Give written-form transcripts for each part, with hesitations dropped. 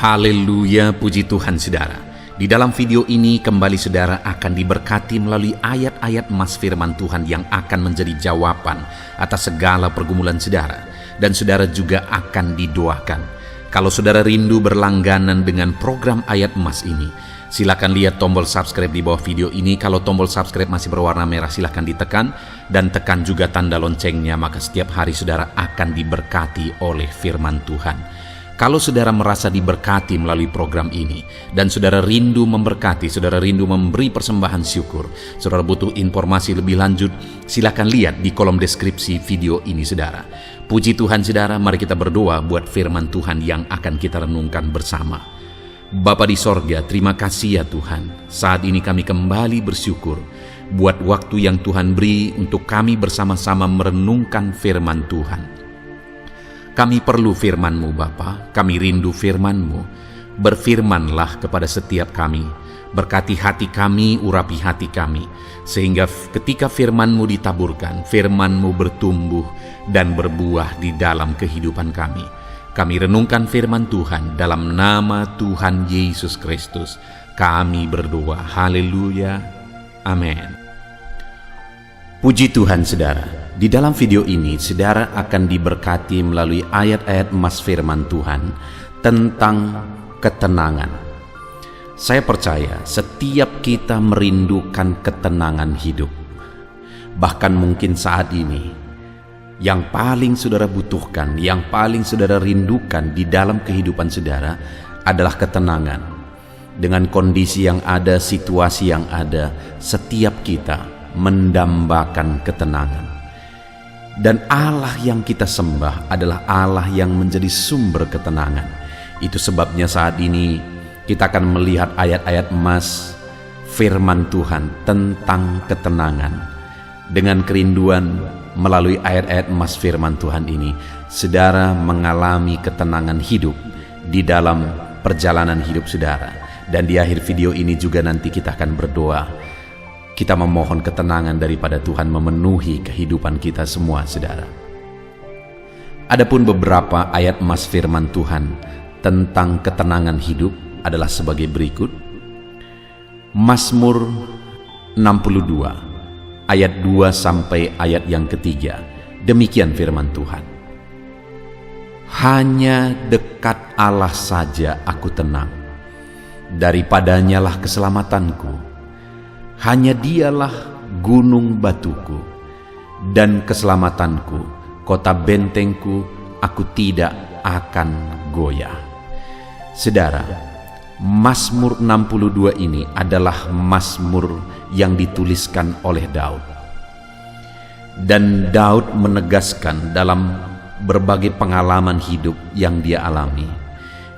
Haleluya, puji Tuhan saudara. Di dalam video ini kembali saudara akan diberkati melalui ayat-ayat emas firman Tuhan yang akan menjadi jawaban atas segala pergumulan saudara. Dan saudara juga akan didoakan. Kalau saudara rindu berlangganan dengan program ayat emas ini, silakan lihat tombol subscribe di bawah video ini. Kalau tombol subscribe masih berwarna merah, silakan ditekan. Dan tekan juga tanda loncengnya, maka setiap hari saudara akan diberkati oleh firman Tuhan. Kalau saudara merasa diberkati melalui program ini, dan saudara rindu memberkati, saudara rindu memberi persembahan syukur, saudara butuh informasi lebih lanjut, silakan lihat di kolom deskripsi video ini saudara. Puji Tuhan saudara, mari kita berdoa buat firman Tuhan yang akan kita renungkan bersama. Bapa di sorga, terima kasih ya Tuhan. Saat ini kami kembali bersyukur buat waktu yang Tuhan beri untuk kami bersama-sama merenungkan firman Tuhan. Kami perlu firman-Mu Bapa, kami rindu firman-Mu. Berfirmanlah kepada setiap kami, berkati hati kami, urapi hati kami, sehingga ketika firman-Mu ditaburkan, firman-Mu bertumbuh dan berbuah di dalam kehidupan kami. Kami renungkan firman Tuhan dalam nama Tuhan Yesus Kristus. Kami berdoa, haleluya, amin. Puji Tuhan saudara. Di dalam video ini, saudara akan diberkati melalui ayat-ayat emas firman Tuhan tentang ketenangan. Saya percaya setiap kita merindukan ketenangan hidup. Bahkan mungkin saat ini, yang paling saudara butuhkan, yang paling saudara rindukan di dalam kehidupan saudara adalah ketenangan. Dengan kondisi yang ada, situasi yang ada, setiap kita mendambakan ketenangan. Dan Allah yang kita sembah adalah Allah yang menjadi sumber ketenangan. Itu sebabnya saat ini kita akan melihat ayat-ayat emas firman Tuhan tentang ketenangan. Dengan kerinduan melalui ayat-ayat emas firman Tuhan ini, saudara mengalami ketenangan hidup di dalam perjalanan hidup saudara. Dan di akhir video ini juga nanti kita akan berdoa. Kita memohon ketenangan daripada Tuhan memenuhi kehidupan kita semua, saudara. Adapun beberapa ayat emas firman Tuhan tentang ketenangan hidup adalah sebagai berikut. Mazmur 62 ayat 2 sampai ayat yang ketiga. Demikian firman Tuhan. Hanya dekat Allah saja aku tenang. Daripadanyalah keselamatanku. Hanya dialah gunung batuku dan keselamatanku, kota bentengku, aku tidak akan goyah. Saudara, Mazmur 62 ini adalah Mazmur yang dituliskan oleh Daud. Dan Daud menegaskan dalam berbagai pengalaman hidup yang dia alami,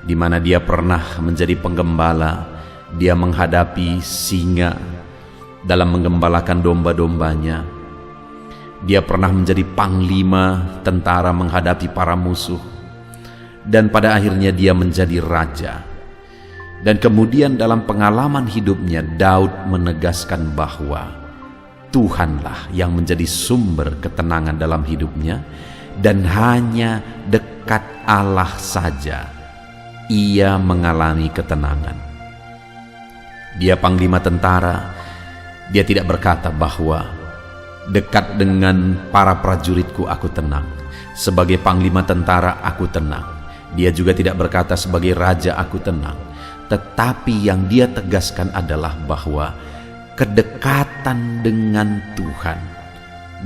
di mana dia pernah menjadi penggembala, dia menghadapi singa dalam menggembalakan domba-dombanya. Dia pernah menjadi panglima tentara menghadapi para musuh. Dan pada akhirnya dia menjadi raja. Dan kemudian dalam pengalaman hidupnya, Daud menegaskan bahwa Tuhanlah yang menjadi sumber ketenangan dalam hidupnya. Dan hanya dekat Allah saja ia mengalami ketenangan. Dia panglima tentara. Dia tidak berkata bahwa dekat dengan para prajuritku aku tenang. Sebagai panglima tentara aku tenang. Dia juga tidak berkata sebagai raja aku tenang. Tetapi yang dia tegaskan adalah bahwa kedekatan dengan Tuhan,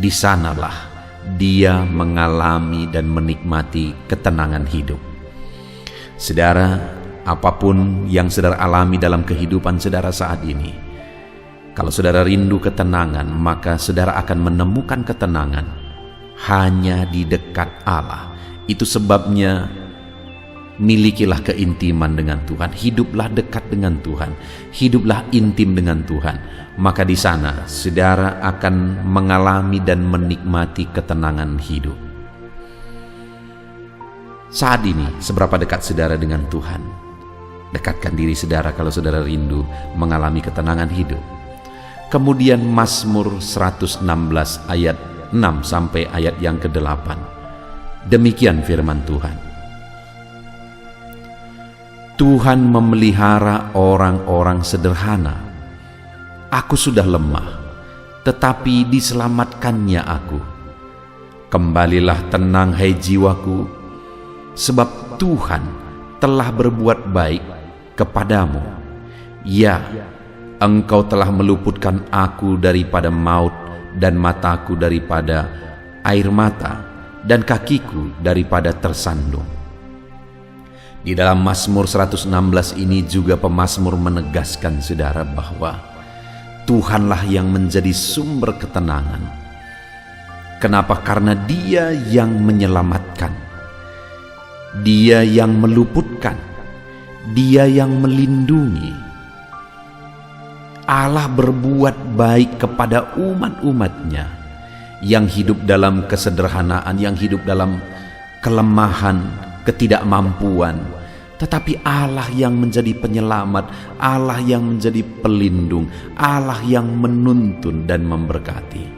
di sanalah dia mengalami dan menikmati ketenangan hidup. Saudara, apapun yang saudara alami dalam kehidupan saudara saat ini, kalau saudara rindu ketenangan, maka saudara akan menemukan ketenangan hanya di dekat Allah. Itu sebabnya milikilah keintiman dengan Tuhan, hiduplah dekat dengan Tuhan, hiduplah intim dengan Tuhan. Maka di sana saudara akan mengalami dan menikmati ketenangan hidup. Saat ini, seberapa dekat saudara dengan Tuhan? Dekatkan diri saudara kalau saudara rindu mengalami ketenangan hidup. Kemudian Mazmur 116 ayat 6 sampai ayat yang ke-8. Demikian firman Tuhan. Tuhan memelihara orang-orang sederhana. Aku sudah lemah, tetapi diselamatkannya aku. Kembalilah tenang, hai jiwaku, sebab Tuhan telah berbuat baik kepadamu. Ya, Engkau telah meluputkan aku daripada maut, dan mataku daripada air mata, dan kakiku daripada tersandung. Di dalam Mazmur 116 ini juga pemazmur menegaskan, saudara, bahwa Tuhanlah yang menjadi sumber ketenangan. Kenapa? Karena Dia yang menyelamatkan, Dia yang meluputkan, Dia yang melindungi. Allah berbuat baik kepada umat-umatnya yang hidup dalam kesederhanaan, yang hidup dalam kelemahan, ketidakmampuan. Tetapi Allah yang menjadi penyelamat, Allah yang menjadi pelindung, Allah yang menuntun dan memberkati.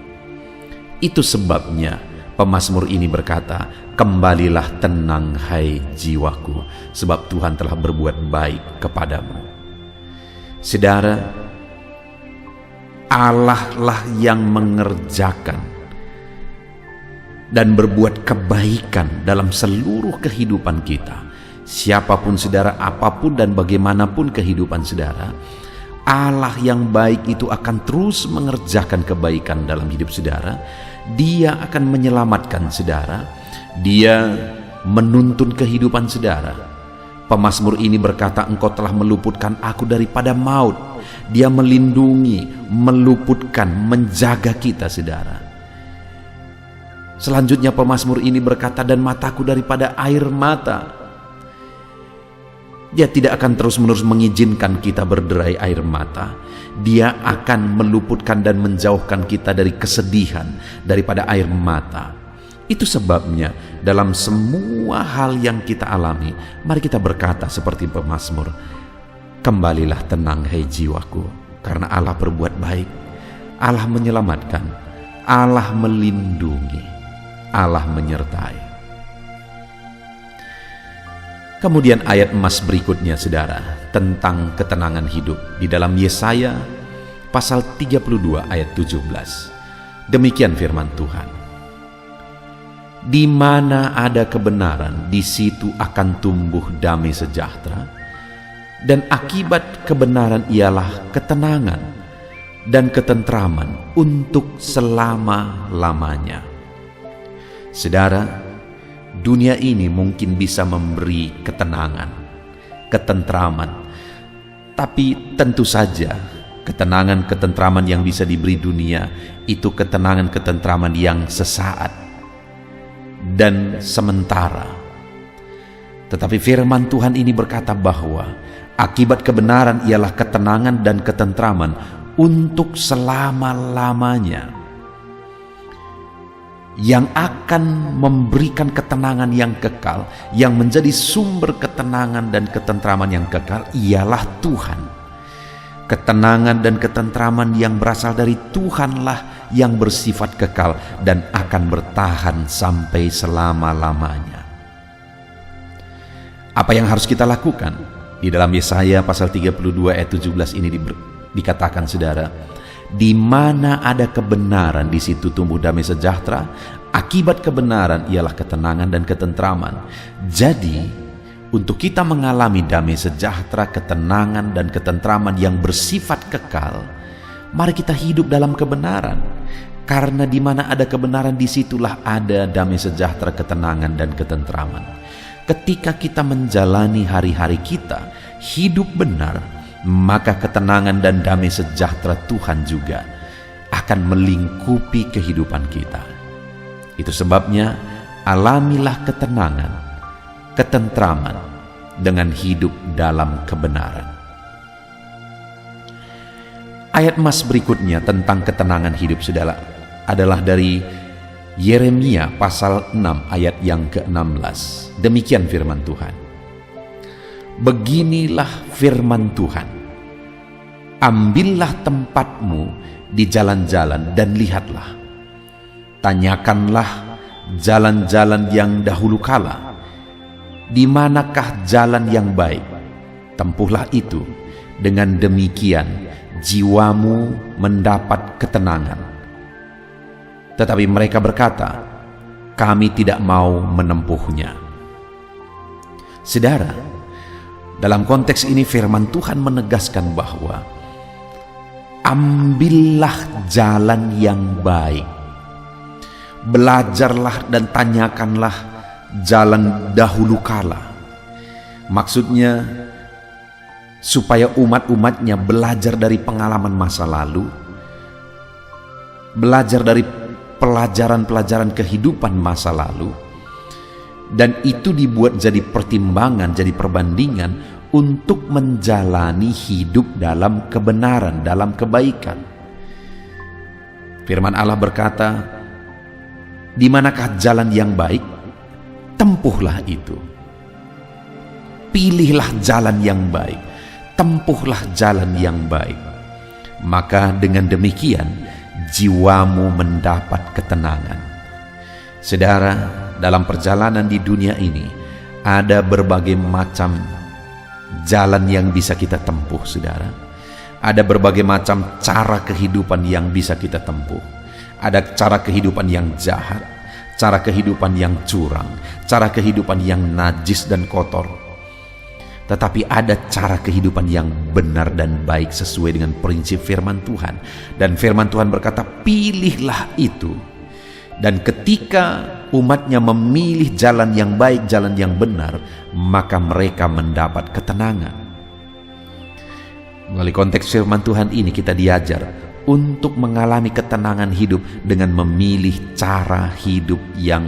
Itu sebabnya pemazmur ini berkata, kembalilah tenang, hai jiwaku, sebab Tuhan telah berbuat baik kepadamu. Saudara, Allah lah yang mengerjakan dan berbuat kebaikan dalam seluruh kehidupan kita. Siapapun saudara, apapun dan bagaimanapun kehidupan saudara, Allah yang baik itu akan terus mengerjakan kebaikan dalam hidup saudara. Dia akan menyelamatkan saudara, Dia menuntun kehidupan saudara. Pemazmur ini berkata, Engkau telah meluputkan aku daripada maut. Dia melindungi, meluputkan, menjaga kita, saudara. Selanjutnya pemazmur ini berkata, dan mataku daripada air mata. Dia tidak akan terus-menerus mengizinkan kita berderai air mata. Dia akan meluputkan dan menjauhkan kita dari kesedihan, daripada air mata. Itu sebabnya dalam semua hal yang kita alami, mari kita berkata seperti pemazmur, kembalilah tenang, hai jiwaku, karena Allah berbuat baik, Allah menyelamatkan, Allah melindungi, Allah menyertai. Kemudian ayat emas berikutnya, saudara, tentang ketenangan hidup di dalam Yesaya pasal 32 ayat 17. Demikian firman Tuhan. Di mana ada kebenaran, di situ akan tumbuh damai sejahtera, dan akibat kebenaran ialah ketenangan dan ketentraman untuk selama-lamanya. Saudara, dunia ini mungkin bisa memberi ketenangan, ketentraman, tapi tentu saja ketenangan, ketentraman yang bisa diberi dunia itu ketenangan, ketentraman yang sesaat dan sementara. Tetapi firman Tuhan ini berkata bahwa akibat kebenaran ialah ketenangan dan ketentraman untuk selama-lamanya. Yang akan memberikan ketenangan yang kekal, yang menjadi sumber ketenangan dan ketentraman yang kekal ialah Tuhan. Ketenangan dan ketentraman yang berasal dari Tuhanlah yang bersifat kekal dan akan bertahan sampai selama-lamanya. Apa yang harus kita lakukan? Di dalam Yesaya pasal 32 ayat 17 ini dikatakan, saudara, di mana ada kebenaran, di situ tumbuh damai sejahtera. Akibat kebenaran ialah ketenangan dan ketentraman. Jadi, untuk kita mengalami damai sejahtera, ketenangan dan ketentraman yang bersifat kekal, mari kita hidup dalam kebenaran. Karena di mana ada kebenaran, disitulah ada damai sejahtera, ketenangan dan ketentraman. Ketika kita menjalani hari-hari kita hidup benar, maka ketenangan dan damai sejahtera Tuhan juga akan melingkupi kehidupan kita. Itu sebabnya alamilah ketenangan, ketentraman dengan hidup dalam kebenaran. Ayat emas berikutnya tentang ketenangan hidup, saudara, adalah dari Yeremia pasal 6 ayat yang ke-16. Demikian firman Tuhan. Beginilah firman Tuhan, ambillah tempatmu di jalan-jalan dan lihatlah. Tanyakanlah jalan-jalan yang dahulu kala, di manakah jalan yang baik, tempuhlah itu. Dengan demikian jiwamu mendapat ketenangan. Tetapi mereka berkata, kami tidak mau menempuhnya. Saudara, dalam konteks ini firman Tuhan menegaskan bahwa ambillah jalan yang baik. Belajarlah dan tanyakanlah jalan dahulu kala. Maksudnya supaya umat-umatnya belajar dari pengalaman masa lalu, belajar dari pelajaran-pelajaran kehidupan masa lalu, dan itu dibuat jadi pertimbangan, jadi perbandingan untuk menjalani hidup dalam kebenaran, dalam kebaikan. Firman Allah berkata, di manakah jalan yang baik? Tempuhlah itu. Pilihlah jalan yang baik, tempuhlah jalan yang baik. Maka dengan demikian jiwamu mendapat ketenangan. Saudara, dalam perjalanan di dunia ini ada berbagai macam jalan yang bisa kita tempuh, saudara. Ada berbagai macam cara kehidupan yang bisa kita tempuh. Ada cara kehidupan yang jahat, cara kehidupan yang curang, cara kehidupan yang najis dan kotor. Tetapi ada cara kehidupan yang benar dan baik sesuai dengan prinsip firman Tuhan. Dan firman Tuhan berkata, pilihlah itu. Dan ketika umatnya memilih jalan yang baik, jalan yang benar, maka mereka mendapat ketenangan. Melalui konteks firman Tuhan ini kita diajar untuk mengalami ketenangan hidup dengan memilih cara hidup yang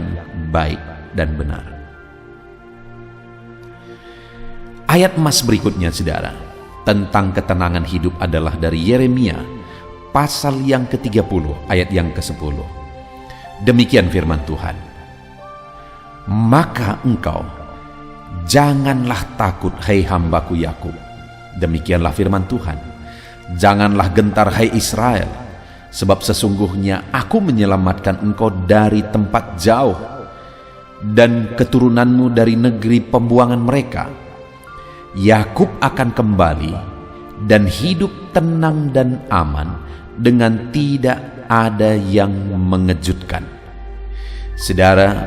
baik dan benar. Ayat emas berikutnya, saudara, tentang ketenangan hidup adalah dari Yeremia pasal yang ke-30 ayat yang ke-10. Demikian firman Tuhan, maka engkau janganlah takut, hai hambaku Yakub. Demikianlah firman Tuhan, janganlah gentar, hai Israel, sebab sesungguhnya aku menyelamatkan engkau dari tempat jauh dan keturunanmu dari negeri pembuangan mereka. Yakub akan kembali dan hidup tenang dan aman dengan tidak ada yang mengejutkan. Saudara,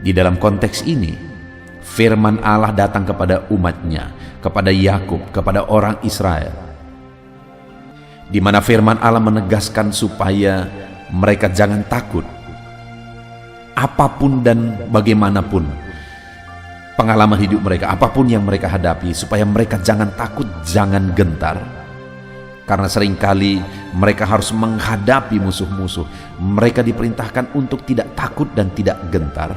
di dalam konteks ini firman Allah datang kepada umatnya, kepada Yakub, kepada orang Israel, di mana firman Allah menegaskan supaya mereka jangan takut apapun dan bagaimanapun pengalaman hidup mereka, apapun yang mereka hadapi, supaya mereka jangan takut, jangan gentar. Karena seringkali mereka harus menghadapi musuh-musuh. Mereka diperintahkan untuk tidak takut dan tidak gentar.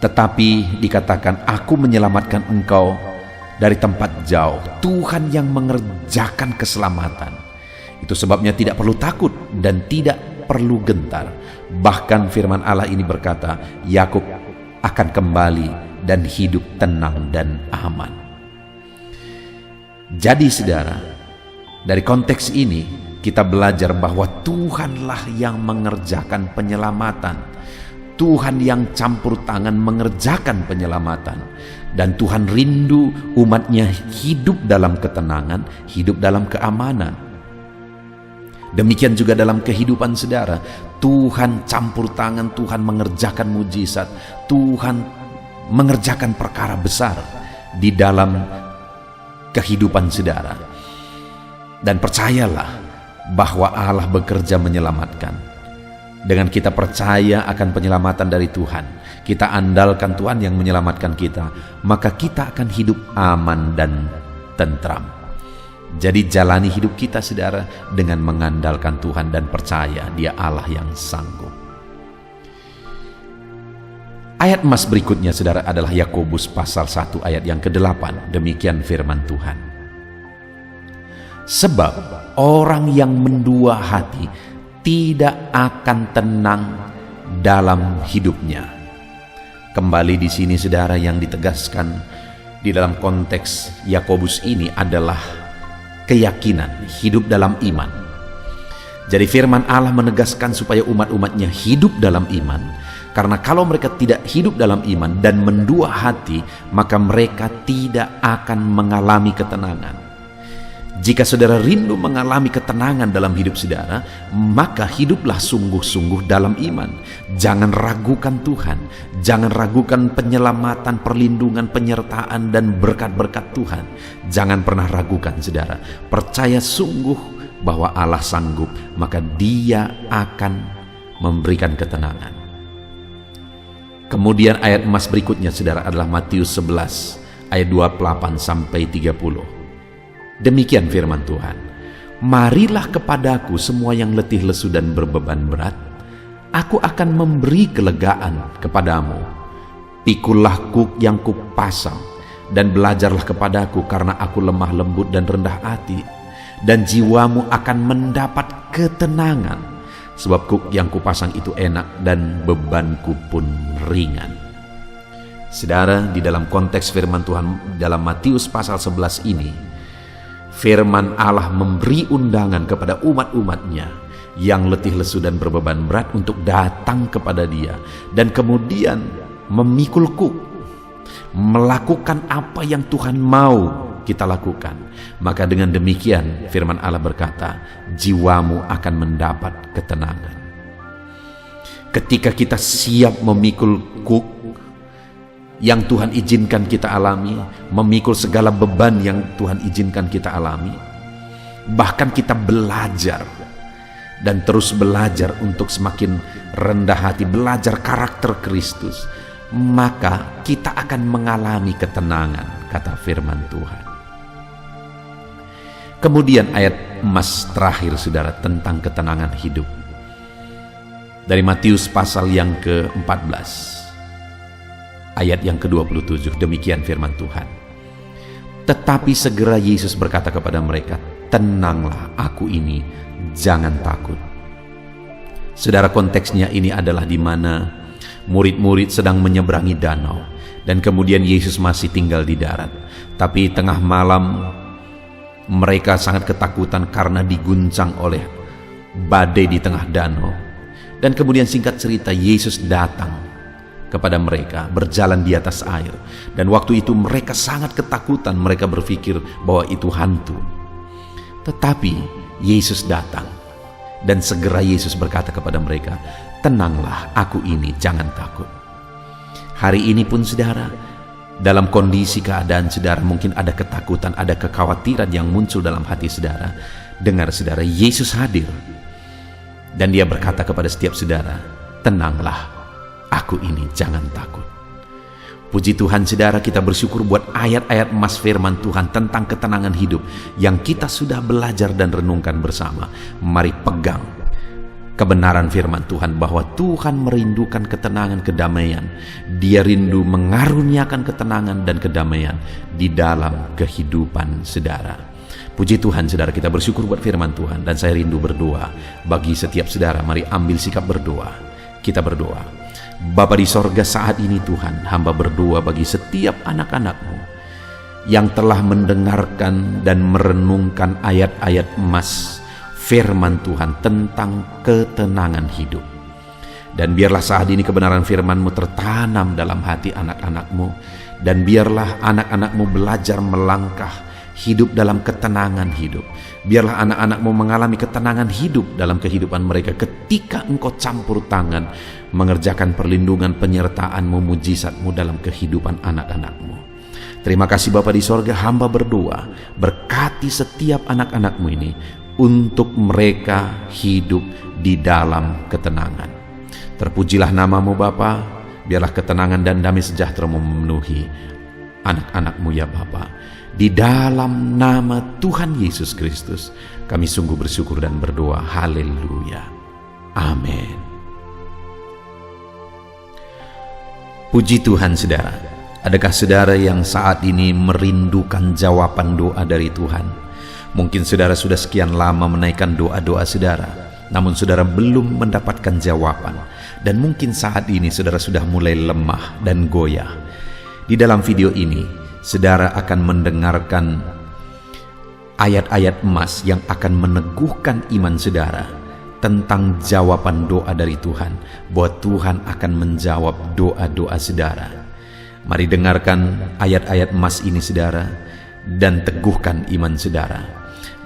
Tetapi dikatakan, aku menyelamatkan engkau dari tempat jauh. Tuhan yang mengerjakan keselamatan. Itu sebabnya tidak perlu takut dan tidak perlu gentar. Bahkan firman Allah ini berkata, Yakub akan kembali dan hidup tenang dan aman. Jadi saudara, dari konteks ini kita belajar bahwa Tuhanlah yang mengerjakan penyelamatan. Tuhan yang campur tangan mengerjakan penyelamatan. Dan Tuhan rindu umatnya hidup dalam ketenangan, hidup dalam keamanan. Demikian juga dalam kehidupan saudara, Tuhan campur tangan, Tuhan mengerjakan mujizat, Tuhan mengerjakan perkara besar di dalam kehidupan saudara. Dan percayalah bahwa Allah bekerja menyelamatkan. Dengan kita percaya akan penyelamatan dari Tuhan, kita andalkan Tuhan yang menyelamatkan kita, maka kita akan hidup aman dan tentram. Jadi jalani hidup kita saudara dengan mengandalkan Tuhan dan percaya Dia Allah yang sanggup. Ayat emas berikutnya saudara adalah Yakobus pasal 1 ayat yang ke-8. Demikian firman Tuhan. Sebab orang yang mendua hati tidak akan tenang dalam hidupnya. Kembali di sini saudara, yang ditegaskan di dalam konteks Yakobus ini adalah keyakinan, hidup dalam iman. Jadi firman Allah menegaskan supaya umat-umatnya hidup dalam iman, Karena kalau mereka tidak hidup dalam iman dan mendua hati, maka mereka tidak akan mengalami ketenangan. Jika saudara rindu mengalami ketenangan dalam hidup saudara, maka hiduplah sungguh-sungguh dalam iman. Jangan ragukan Tuhan, jangan ragukan penyelamatan, perlindungan, penyertaan, dan berkat-berkat Tuhan. Jangan pernah ragukan saudara. Percaya sungguh bahwa Allah sanggup, maka Dia akan memberikan ketenangan. Kemudian ayat emas berikutnya saudara adalah Matius 11 ayat 28 sampai 30. Demikian firman Tuhan, marilah kepadaku semua yang letih lesu dan berbeban berat, aku akan memberi kelegaan kepadamu. Pikullah kuk yang kupasang, dan belajarlah kepadaku, karena aku lemah lembut dan rendah hati, dan jiwamu akan mendapat ketenangan. Sebab kuk yang kupasang itu enak, dan bebanku pun ringan. Saudara, di dalam konteks firman Tuhan dalam Matius pasal 11 ini, firman Allah memberi undangan kepada umat-umatnya yang letih lesu dan berbeban berat untuk datang kepada Dia, dan kemudian memikul kuk, melakukan apa yang Tuhan mau kita lakukan. Maka dengan demikian firman Allah berkata, jiwamu akan mendapat ketenangan. Ketika kita siap memikul kuk yang Tuhan izinkan kita alami, memikul segala beban yang Tuhan izinkan kita alami, bahkan kita belajar dan terus belajar untuk semakin rendah hati, belajar karakter Kristus, maka kita akan mengalami ketenangan, kata firman Tuhan. Kemudian ayat emas terakhir saudara tentang ketenangan hidup, dari Matius pasal yang ke-14 ayat yang ke-27, demikian firman Tuhan. Tetapi segera Yesus berkata kepada mereka, tenanglah, aku ini, jangan takut. Saudara, konteksnya ini adalah di mana murid-murid sedang menyeberangi danau, dan kemudian Yesus masih tinggal di darat. Tapi tengah malam mereka sangat ketakutan karena diguncang oleh badai di tengah danau. Dan kemudian singkat cerita, Yesus datang kepada mereka, berjalan di atas air. Dan waktu itu mereka sangat ketakutan, mereka berpikir bahwa itu hantu. Tetapi Yesus datang, dan segera Yesus berkata kepada mereka, tenanglah, aku ini, jangan takut. Hari ini pun saudara, dalam kondisi keadaan saudara mungkin ada ketakutan, ada kekhawatiran yang muncul dalam hati saudara. Dengar saudara, Yesus hadir, dan Dia berkata kepada setiap saudara, tenanglah, aku ini, jangan takut. Puji Tuhan saudara, kita bersyukur buat ayat-ayat emas firman Tuhan tentang ketenangan hidup yang kita sudah belajar dan renungkan bersama. Mari pegang kebenaran firman Tuhan bahwa Tuhan merindukan ketenangan, kedamaian. Dia rindu mengaruniakan ketenangan dan kedamaian di dalam kehidupan saudara. Puji Tuhan saudara, kita bersyukur buat firman Tuhan, dan saya rindu berdoa bagi setiap saudara. Mari ambil sikap berdoa. Kita berdoa. Bapa di sorga, saat ini Tuhan, hamba berdoa bagi setiap anak-anak-Mu yang telah mendengarkan dan merenungkan ayat-ayat emas firman Tuhan tentang ketenangan hidup. Dan biarlah saat ini kebenaran firman-Mu tertanam dalam hati anak-anak-Mu, dan biarlah anak-anak-Mu belajar melangkah hidup dalam ketenangan hidup. Biarlah anak-anak-Mu mengalami ketenangan hidup dalam kehidupan mereka ketika Engkau campur tangan mengerjakan perlindungan, penyertaan-Mu, mujizat-Mu dalam kehidupan anak-anak-Mu. Terima kasih Bapa di sorga, hamba berdoa, berkati setiap anak-anak-Mu ini untuk mereka hidup di dalam ketenangan. Terpujilah nama-Mu Bapa, biarlah ketenangan dan damai sejahtera memenuhi anak-anak-Mu ya Bapa. Di dalam nama Tuhan Yesus Kristus kami sungguh bersyukur dan berdoa. Haleluya. Amin. Puji Tuhan saudara. Adakah saudara yang saat ini merindukan jawaban doa dari Tuhan? Mungkin saudara sudah sekian lama menaikkan doa-doa saudara, namun saudara belum mendapatkan jawaban. Dan mungkin saat ini saudara sudah mulai lemah dan goyah. Di dalam video ini saudara akan mendengarkan ayat-ayat emas yang akan meneguhkan iman saudara tentang jawaban doa dari Tuhan, bahwa Tuhan akan menjawab doa-doa saudara. Mari dengarkan ayat-ayat emas ini saudara, dan teguhkan iman saudara.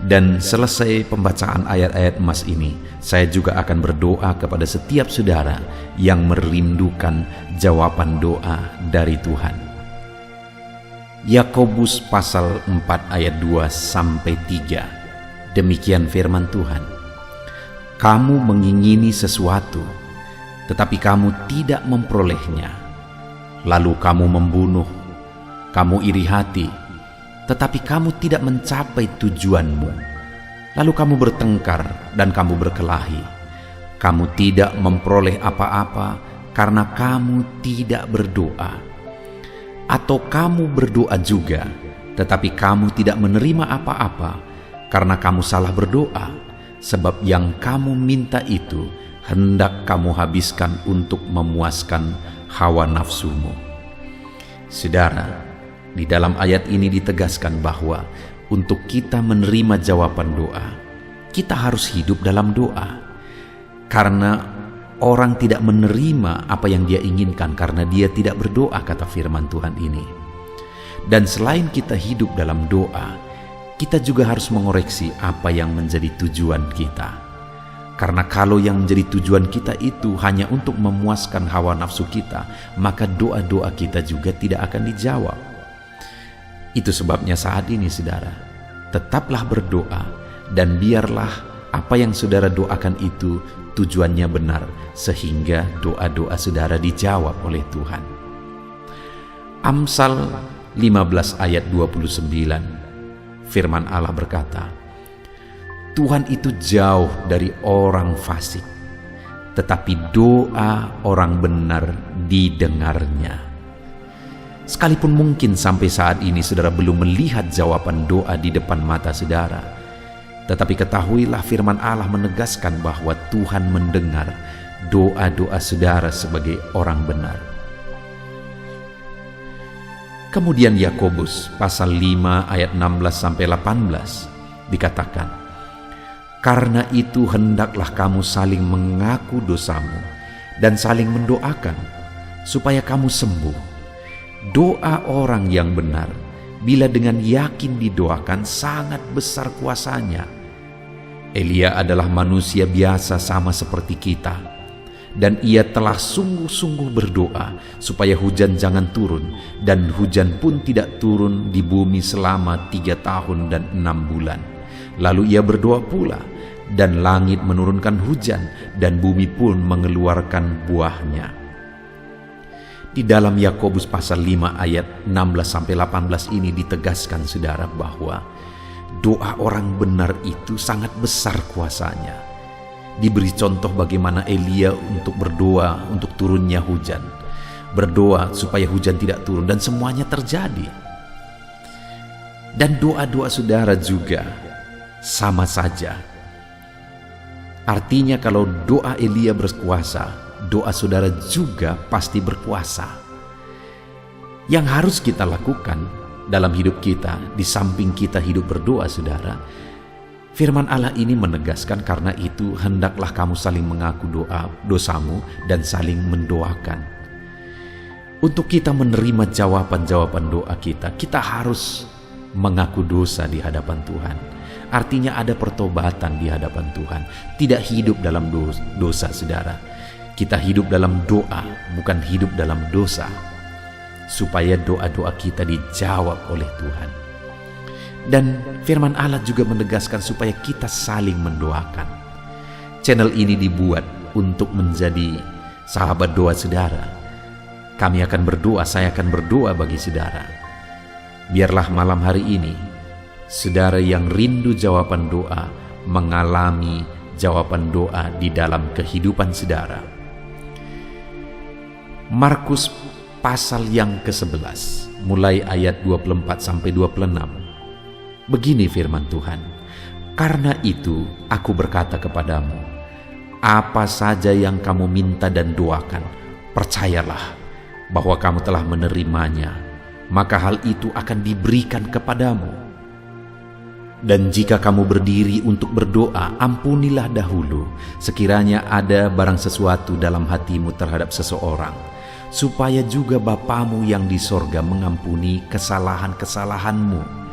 Dan selesai pembacaan ayat-ayat emas ini, saya juga akan berdoa kepada setiap saudara yang merindukan jawaban doa dari Tuhan. Yakobus pasal 4 ayat 2-3. Demikian firman Tuhan. Kamu mengingini sesuatu, tetapi kamu tidak memperolehnya. Lalu kamu membunuh, kamu iri hati, tetapi kamu tidak mencapai tujuanmu. Lalu kamu bertengkar dan kamu berkelahi. Kamu tidak memperoleh apa-apa karena kamu tidak berdoa. Atau kamu berdoa juga, tetapi kamu tidak menerima apa-apa karena kamu salah berdoa, sebab yang kamu minta itu hendak kamu habiskan untuk memuaskan hawa nafsumu. Saudara, di dalam ayat ini ditegaskan bahwa untuk kita menerima jawaban doa, kita harus hidup dalam doa. Karena orang tidak menerima apa yang dia inginkan karena dia tidak berdoa, kata firman Tuhan ini. Dan selain kita hidup dalam doa, kita juga harus mengoreksi apa yang menjadi tujuan kita. Karena kalau yang menjadi tujuan kita itu hanya untuk memuaskan hawa nafsu kita, maka doa-doa kita juga tidak akan dijawab. Itu sebabnya saat ini saudara, tetaplah berdoa dan biarlah apa yang saudara doakan itu tujuannya benar, sehingga doa-doa saudara dijawab oleh Tuhan. Amsal 15 ayat 29, firman Allah berkata, Tuhan itu jauh dari orang fasik, tetapi doa orang benar didengarnya. Sekalipun mungkin sampai saat ini saudara belum melihat jawaban doa di depan mata saudara, tetapi ketahuilah firman Allah menegaskan bahwa Tuhan mendengar doa-doa saudara sebagai orang benar. Kemudian Yakobus pasal 5 ayat 16-18 dikatakan, karena itu hendaklah kamu saling mengaku dosamu dan saling mendoakan supaya kamu sembuh. Doa orang yang benar, bila dengan yakin didoakan, sangat besar kuasanya. Elia adalah manusia biasa sama seperti kita, dan ia telah sungguh-sungguh berdoa supaya hujan jangan turun, dan hujan pun tidak turun di bumi selama 3 tahun dan 6 bulan. Lalu ia berdoa pula, dan langit menurunkan hujan, dan bumi pun mengeluarkan buahnya. Di dalam Yakobus pasal 5 ayat 16-18 ini ditegaskan saudara bahwa doa orang benar itu sangat besar kuasanya. Diberi contoh bagaimana Elia untuk berdoa untuk turunnya hujan, berdoa supaya hujan tidak turun, dan semuanya terjadi. Dan doa-doa saudara juga sama saja. Artinya kalau doa Elia berkuasa, doa saudara juga pasti berkuasa. Yang harus kita lakukan dalam hidup kita, di samping kita hidup berdoa saudara, firman Allah ini menegaskan, karena itu hendaklah kamu saling mengaku dosamu dan saling mendoakan. Untuk kita menerima jawaban-jawaban doa kita, kita harus mengaku dosa di hadapan Tuhan. Artinya ada pertobatan di hadapan Tuhan, tidak hidup dalam dosa saudara. Kita hidup dalam doa, bukan hidup dalam dosa, supaya doa-doa kita dijawab oleh Tuhan. Dan firman Allah juga menegaskan supaya kita saling mendoakan. Channel ini dibuat untuk menjadi sahabat doa saudara. Kami akan berdoa, saya akan berdoa bagi saudara. Biarlah malam hari ini, saudara yang rindu jawaban doa, mengalami jawaban doa di dalam kehidupan saudara. Markus pasal yang ke-11 mulai ayat 24-26. Begini firman Tuhan, karena itu aku berkata kepadamu, apa saja yang kamu minta dan doakan, percayalah bahwa kamu telah menerimanya, maka hal itu akan diberikan kepadamu. Dan jika kamu berdiri untuk berdoa, ampunilah dahulu sekiranya ada barang sesuatu dalam hatimu terhadap seseorang, supaya juga Bapamu yang di sorga mengampuni kesalahan-kesalahanmu.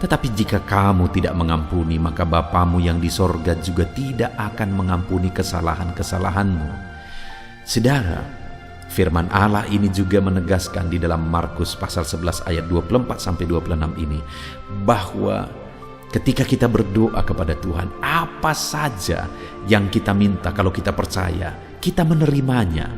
Tetapi jika kamu tidak mengampuni, maka Bapamu yang di sorga juga tidak akan mengampuni kesalahan-kesalahanmu. Saudara, firman Allah ini juga menegaskan di dalam Markus pasal 11 ayat 24-26 ini, bahwa ketika kita berdoa kepada Tuhan, apa saja yang kita minta, kalau kita percaya, kita menerimanya.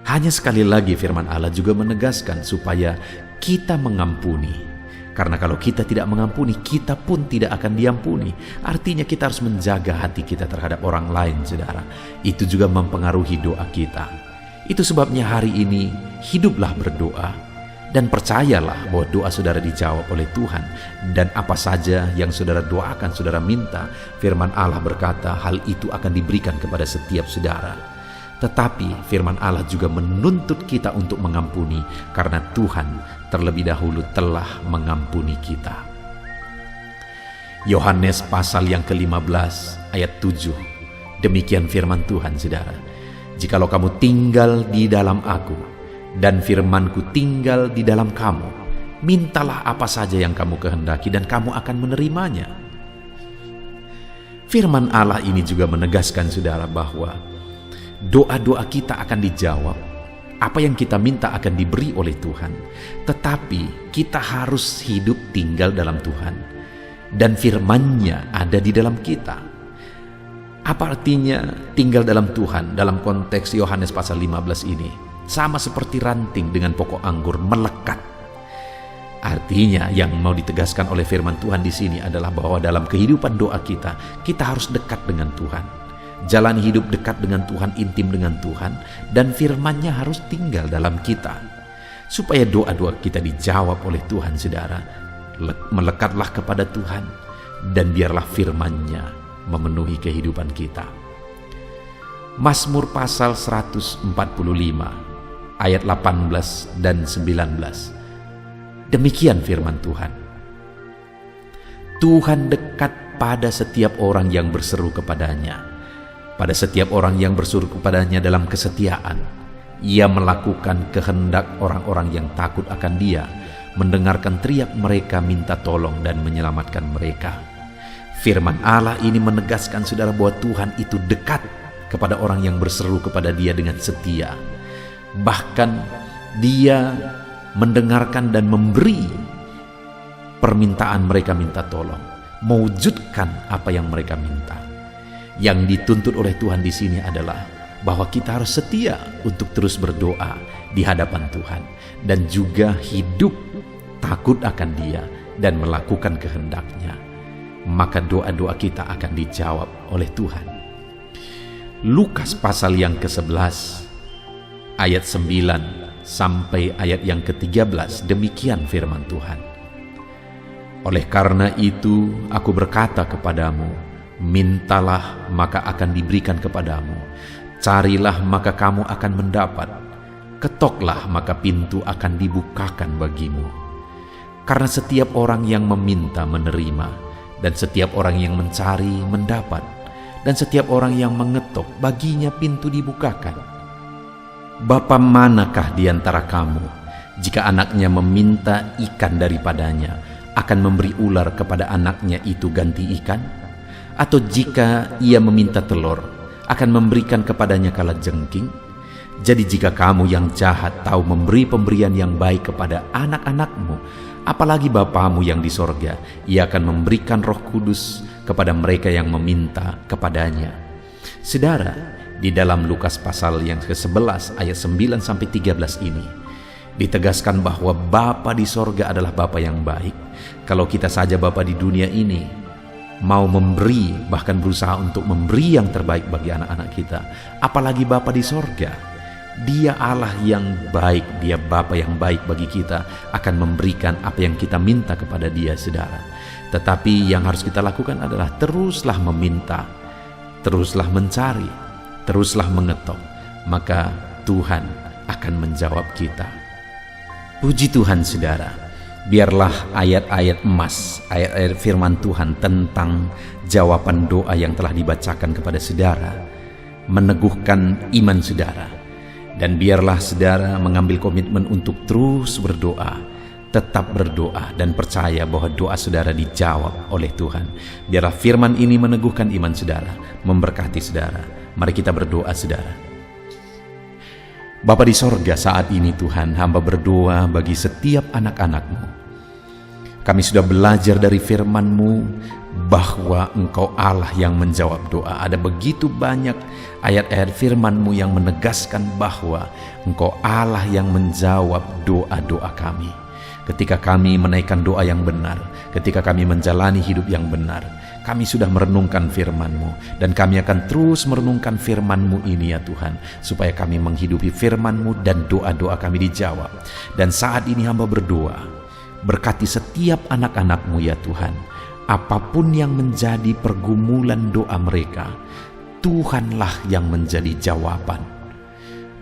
Hanya sekali lagi firman Allah juga menegaskan supaya kita mengampuni. Karena kalau kita tidak mengampuni, kita pun tidak akan diampuni. Artinya kita harus menjaga hati kita terhadap orang lain, saudara. Itu juga mempengaruhi doa kita. Itu sebabnya hari ini, hiduplah berdoa. Dan percayalah bahwa doa saudara dijawab oleh Tuhan. Dan apa saja yang saudara doakan, saudara minta, firman Allah berkata hal itu akan diberikan kepada setiap saudara. Tetapi firman Allah juga menuntut kita untuk mengampuni, karena Tuhan terlebih dahulu telah mengampuni kita. Yohanes pasal yang ke-15 ayat 7. Demikian firman Tuhan, saudara. Jikalau kamu tinggal di dalam aku, dan firman-Ku tinggal di dalam kamu, mintalah apa saja yang kamu kehendaki dan kamu akan menerimanya. Firman Allah ini juga menegaskan, saudara, bahwa doa-doa kita akan dijawab. Apa yang kita minta akan diberi oleh Tuhan. Tetapi kita harus hidup tinggal dalam Tuhan, dan firman-Nya ada di dalam kita. Apa artinya tinggal dalam Tuhan dalam konteks Yohanes pasal 15 ini? Sama seperti ranting dengan pokok anggur melekat. Artinya yang mau ditegaskan oleh firman Tuhan di sini adalah bahwa dalam kehidupan doa kita harus dekat dengan Tuhan. Jalan hidup dekat dengan Tuhan, intim dengan Tuhan, dan firman-Nya harus tinggal dalam kita. Supaya doa-doa kita dijawab oleh Tuhan, saudara, melekatlah kepada Tuhan, dan biarlah firman-Nya memenuhi kehidupan kita. Mazmur pasal 145 ayat 18 dan 19. Demikian firman Tuhan. Tuhan dekat pada setiap orang yang berseru kepadanya, pada setiap orang yang berseru kepadanya dalam kesetiaan. Ia melakukan kehendak orang-orang yang takut akan Dia, mendengarkan teriak mereka minta tolong dan menyelamatkan mereka. Firman Allah ini menegaskan, saudara, bahwa Tuhan itu dekat kepada orang yang berseru kepada Dia dengan setia. Bahkan Dia mendengarkan dan memberi permintaan mereka minta tolong, mewujudkan apa yang mereka minta. Yang dituntut oleh Tuhan di sini adalah bahwa kita harus setia untuk terus berdoa di hadapan Tuhan, dan juga hidup takut akan Dia dan melakukan kehendak-Nya. Maka doa-doa kita akan dijawab oleh Tuhan. Lukas pasal yang ke-11 ayat 9 sampai ayat yang ke-13, demikian firman Tuhan. Oleh karena itu aku berkata kepadamu, mintalah maka akan diberikan kepadamu, carilah maka kamu akan mendapat, ketoklah maka pintu akan dibukakan bagimu. Karena setiap orang yang meminta menerima, dan setiap orang yang mencari mendapat, dan setiap orang yang mengetok baginya pintu dibukakan. Bapa manakah di antara kamu, jika anaknya meminta ikan daripadanya, akan memberi ular kepada anaknya itu ganti ikan? Atau jika ia meminta telur, akan memberikan kepadanya kalajengking? Jadi jika kamu yang jahat tahu memberi pemberian yang baik kepada anak-anakmu, apalagi Bapamu yang di sorga, Ia akan memberikan Roh Kudus kepada mereka yang meminta kepadanya. Saudara, di dalam Lukas pasal yang ke-11 ayat 9 sampai 13 ini ditegaskan bahwa Bapa di sorga adalah Bapa yang baik. Kalau kita saja Bapa di dunia ini mau memberi, bahkan berusaha untuk memberi yang terbaik bagi anak-anak kita, apalagi Bapa di sorga. Dia Allah yang baik, Dia Bapa yang baik bagi kita, akan memberikan apa yang kita minta kepada Dia, saudara. Tetapi yang harus kita lakukan adalah teruslah meminta, teruslah mencari, teruslah mengetok, maka Tuhan akan menjawab kita. Puji Tuhan, saudara. Biarlah ayat-ayat emas, ayat-ayat firman Tuhan tentang jawaban doa yang telah dibacakan kepada saudara meneguhkan iman saudara. Dan biarlah saudara mengambil komitmen untuk terus berdoa, tetap berdoa dan percaya bahwa doa saudara dijawab oleh Tuhan. Biarlah firman ini meneguhkan iman saudara, memberkati saudara. Mari kita berdoa saudara. Bapa di sorga, saat ini Tuhan, hamba berdoa bagi setiap anak-anak-Mu. Kami sudah belajar dari firman-Mu bahwa Engkau Allah yang menjawab doa. Ada begitu banyak ayat-ayat firman-Mu yang menegaskan bahwa Engkau Allah yang menjawab doa-doa kami. Ketika kami menaikkan doa yang benar, ketika kami menjalani hidup yang benar, kami sudah merenungkan firman-Mu, dan kami akan terus merenungkan firman-Mu ini ya Tuhan, supaya kami menghidupi firman-Mu dan doa-doa kami dijawab. Dan saat ini hamba berdoa, berkati setiap anak-anak-Mu ya Tuhan, apapun yang menjadi pergumulan doa mereka, Tuhanlah yang menjadi jawaban.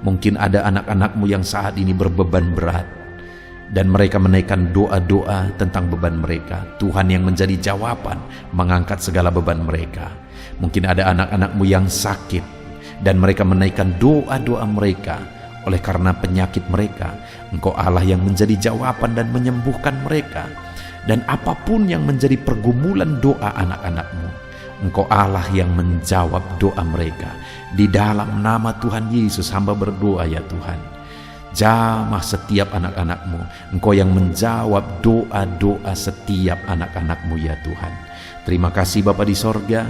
Mungkin ada anak-anak-Mu yang saat ini berbeban berat, dan mereka menaikkan doa-doa tentang beban mereka. Tuhan yang menjadi jawaban, mengangkat segala beban mereka. Mungkin ada anak-anak-Mu yang sakit, dan mereka menaikkan doa-doa mereka oleh karena penyakit mereka. Engkau Allah yang menjadi jawaban dan menyembuhkan mereka. Dan apapun yang menjadi pergumulan doa anak-anak-Mu, Engkau Allah yang menjawab doa mereka. Di dalam nama Tuhan Yesus hamba berdoa ya Tuhan, jamah setiap anak-anak-Mu. Engkau yang menjawab doa-doa setiap anak-anak-Mu ya Tuhan. Terima kasih Bapa di sorga.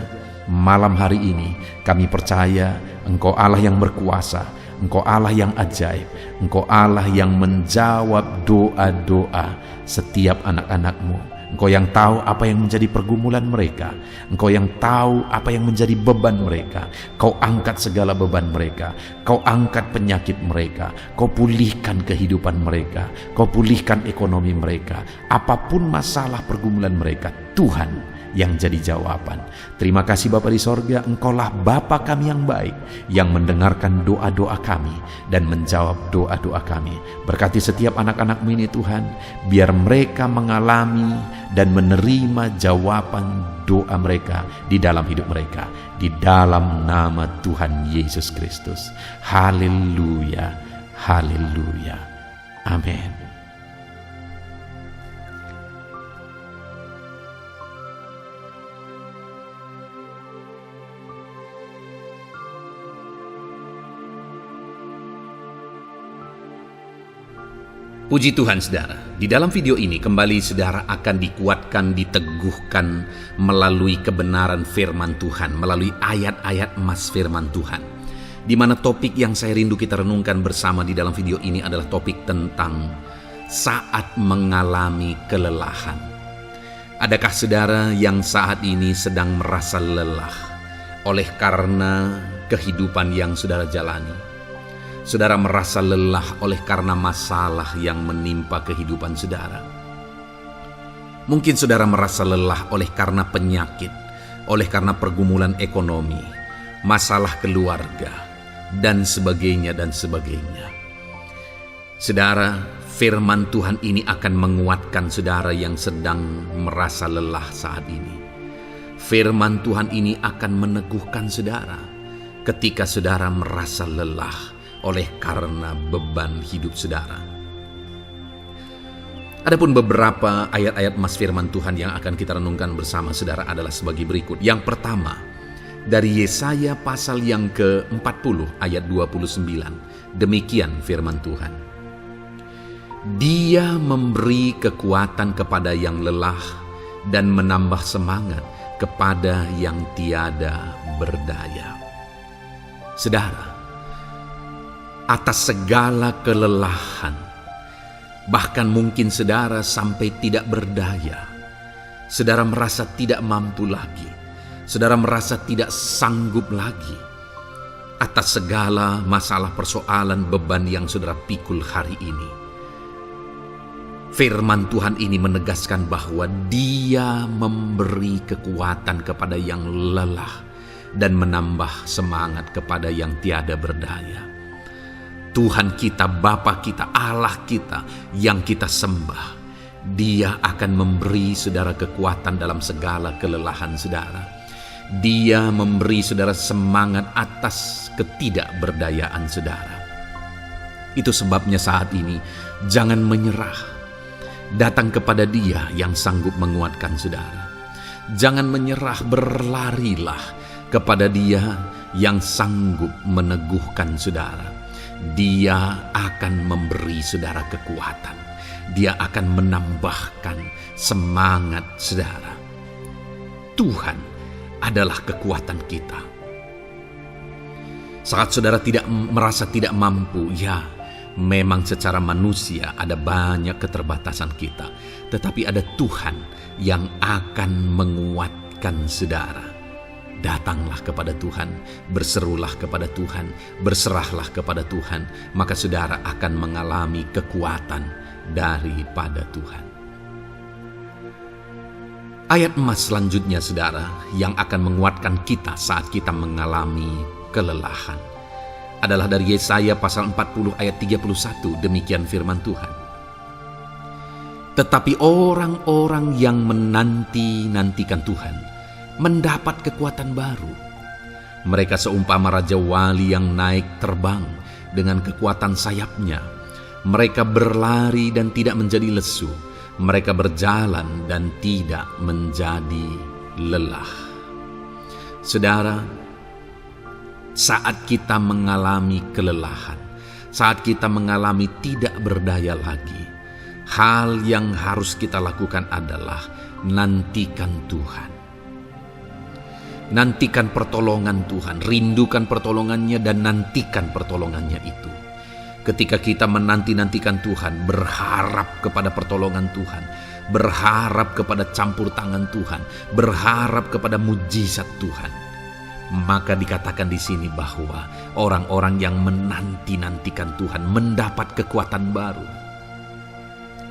Malam hari ini kami percaya Engkau Allah yang berkuasa, Engkau Allah yang ajaib, Engkau Allah yang menjawab doa-doa setiap anak-anak-Mu. Engkau yang tahu apa yang menjadi pergumulan mereka. Engkau yang tahu apa yang menjadi beban mereka. Kau angkat segala beban mereka. Kau angkat penyakit mereka. Kau pulihkan kehidupan mereka. Kau pulihkan ekonomi mereka. Apapun masalah pergumulan mereka, Tuhan yang jadi jawaban. Terima kasih Bapa di sorga, Engkaulah Bapa kami yang baik, yang mendengarkan doa-doa kami dan menjawab doa-doa kami. Berkati setiap anak-anak-Mu ini Tuhan, biar mereka mengalami dan menerima jawaban doa mereka di dalam hidup mereka, di dalam nama Tuhan Yesus Kristus. Haleluya, haleluya, amin. Puji Tuhan saudara, di dalam video ini kembali saudara akan dikuatkan, diteguhkan melalui kebenaran firman Tuhan, melalui ayat-ayat emas firman Tuhan. Di mana topik yang saya rindu kita renungkan bersama di dalam video ini adalah topik tentang saat mengalami kelelahan. Adakah saudara yang saat ini sedang merasa lelah oleh karena kehidupan yang saudara jalani? Saudara merasa lelah oleh karena masalah yang menimpa kehidupan saudara. Mungkin saudara merasa lelah oleh karena penyakit, oleh karena pergumulan ekonomi, masalah keluarga, dan sebagainya dan sebagainya. Saudara, firman Tuhan ini akan menguatkan saudara yang sedang merasa lelah saat ini. Firman Tuhan ini akan meneguhkan saudara ketika saudara merasa lelah oleh karena beban hidup saudara. Adapun beberapa ayat-ayat emas firman Tuhan yang akan kita renungkan bersama saudara adalah sebagai berikut. Yang pertama, dari Yesaya pasal yang ke-40 ayat 29. Demikian firman Tuhan. Dia memberi kekuatan kepada yang lelah dan menambah semangat kepada yang tiada berdaya. Saudara, atas segala kelelahan, bahkan mungkin saudara sampai tidak berdaya, saudara merasa tidak mampu lagi, saudara merasa tidak sanggup lagi, atas segala masalah persoalan beban yang saudara pikul hari ini, firman Tuhan ini menegaskan bahwa Dia memberi kekuatan kepada yang lelah dan menambah semangat kepada yang tiada berdaya. Tuhan kita, Bapa kita, Allah kita yang kita sembah, Dia akan memberi saudara kekuatan dalam segala kelelahan saudara. Dia memberi saudara semangat atas ketidakberdayaan saudara. Itu sebabnya saat ini jangan menyerah. Datang kepada Dia yang sanggup menguatkan saudara. Jangan menyerah, berlarilah kepada Dia yang sanggup meneguhkan saudara. Dia akan memberi saudara kekuatan. Dia akan menambahkan semangat saudara. Tuhan adalah kekuatan kita. Saat saudara merasa tidak mampu, ya memang secara manusia ada banyak keterbatasan kita. Tetapi ada Tuhan yang akan menguatkan saudara. Datanglah kepada Tuhan, berserulah kepada Tuhan, berserahlah kepada Tuhan, maka saudara akan mengalami kekuatan daripada Tuhan. Ayat emas selanjutnya saudara yang akan menguatkan kita saat kita mengalami kelelahan adalah dari Yesaya pasal 40 ayat 31. Demikian firman Tuhan. Tetapi orang-orang yang menanti-nantikan Tuhan mendapat kekuatan baru. Mereka seumpama raja wali yang naik terbang dengan kekuatan sayapnya. Mereka berlari dan tidak menjadi lesu. Mereka berjalan dan tidak menjadi lelah. Saudara, saat kita mengalami kelelahan, saat kita mengalami tidak berdaya lagi, hal yang harus kita lakukan adalah nantikan Tuhan. Nantikan pertolongan Tuhan, rindukan pertolongannya dan nantikan pertolongannya itu. Ketika kita menanti-nantikan Tuhan, berharap kepada pertolongan Tuhan, berharap kepada campur tangan Tuhan, berharap kepada mujizat Tuhan, maka dikatakan di sini bahwa orang-orang yang menanti-nantikan Tuhan mendapat kekuatan baru.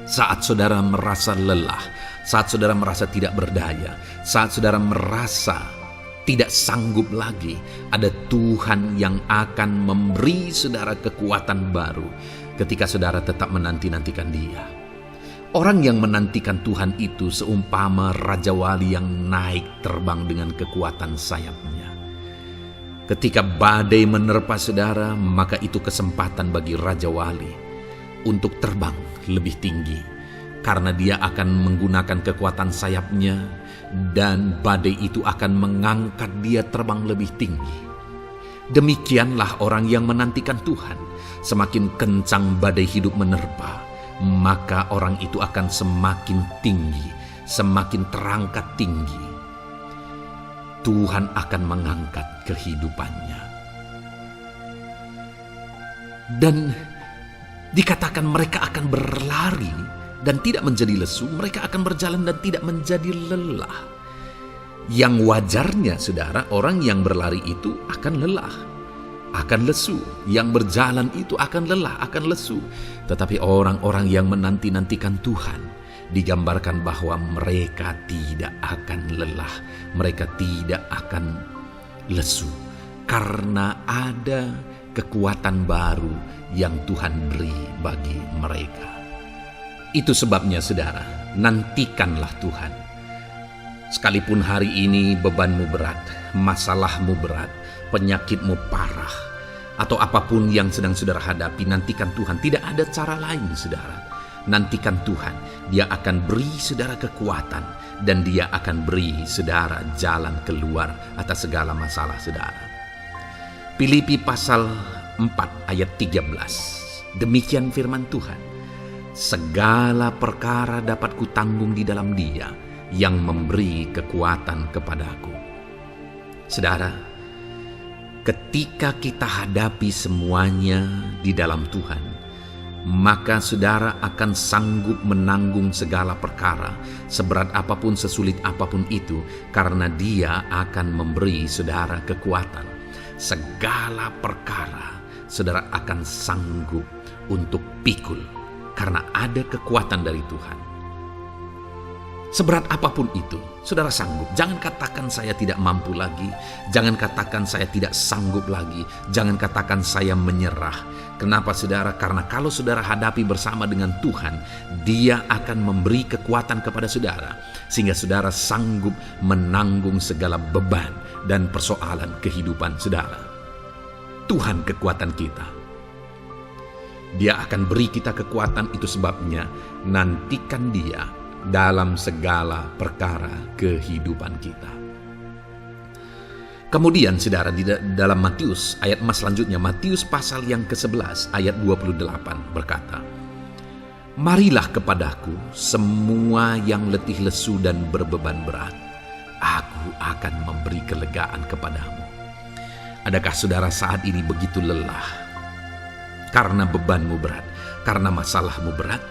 Saat saudara merasa lelah, saat saudara merasa tidak berdaya, saat saudara merasa tidak sanggup lagi, ada Tuhan yang akan memberi saudara kekuatan baru ketika saudara tetap menanti-nantikan Dia. Orang yang menantikan Tuhan itu seumpama raja wali yang naik terbang dengan kekuatan sayapnya. Ketika badai menerpa saudara, maka itu kesempatan bagi raja wali untuk terbang lebih tinggi, karena dia akan menggunakan kekuatan sayapnya dan badai itu akan mengangkat dia terbang lebih tinggi. Demikianlah orang yang menantikan Tuhan. Semakin kencang badai hidup menerpa, maka orang itu akan semakin tinggi, semakin terangkat tinggi. Tuhan akan mengangkat kehidupannya. Dan dikatakan mereka akan berlari dan tidak menjadi lesu, mereka akan berjalan dan tidak menjadi lelah. Yang wajarnya saudara, orang yang berlari itu akan lelah, akan lesu. Yang berjalan itu akan lelah, akan lesu. Tetapi orang-orang yang menanti-nantikan Tuhan, digambarkan bahwa mereka tidak akan lelah, mereka tidak akan lesu, karena ada kekuatan baru yang Tuhan beri bagi mereka. Itu sebabnya saudara, nantikanlah Tuhan. Sekalipun hari ini bebanmu berat, masalahmu berat, penyakitmu parah, atau apapun yang sedang saudara hadapi, nantikan Tuhan. Tidak ada cara lain saudara. Nantikan Tuhan. Dia akan beri saudara kekuatan dan Dia akan beri saudara jalan keluar atas segala masalah saudara. Filipi pasal 4 ayat 13. Demikian firman Tuhan. Segala perkara dapat kutanggung di dalam Dia yang memberi kekuatan kepadaku. Saudara, ketika kita hadapi semuanya di dalam Tuhan, maka saudara akan sanggup menanggung segala perkara, seberat apapun, sesulit apapun itu, karena Dia akan memberi saudara kekuatan. Segala perkara saudara akan sanggup untuk pikul, karena ada kekuatan dari Tuhan. Seberat apapun itu, saudara sanggup. Jangan katakan saya tidak mampu lagi. Jangan katakan saya tidak sanggup lagi. Jangan katakan saya menyerah. Kenapa saudara? Karena kalau saudara hadapi bersama dengan Tuhan, Dia akan memberi kekuatan kepada saudara. Sehingga saudara sanggup menanggung segala beban dan persoalan kehidupan saudara. Tuhan kekuatan kita. Dia akan beri kita kekuatan, itu sebabnya nantikan Dia dalam segala perkara kehidupan kita. Kemudian saudara, di dalam Matius ayat selanjutnya, Matius pasal yang ke-11 ayat 28 berkata, "Marilah kepadaku semua yang letih lesu dan berbeban berat, aku akan memberi kelegaan kepadamu." Adakah saudara saat ini begitu lelah karena bebanmu berat, karena masalahmu berat?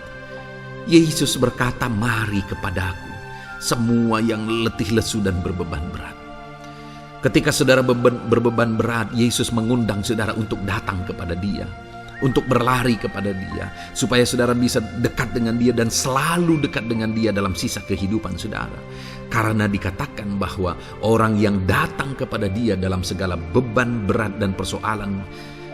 Yesus berkata, "Mari kepadaku semua yang letih lesu dan berbeban berat." Ketika saudara berbeban berat, Yesus mengundang saudara untuk datang kepada Dia, untuk berlari kepada Dia, supaya saudara bisa dekat dengan Dia dan selalu dekat dengan Dia dalam sisa kehidupan saudara. Karena dikatakan bahwa orang yang datang kepada Dia dalam segala beban berat dan persoalan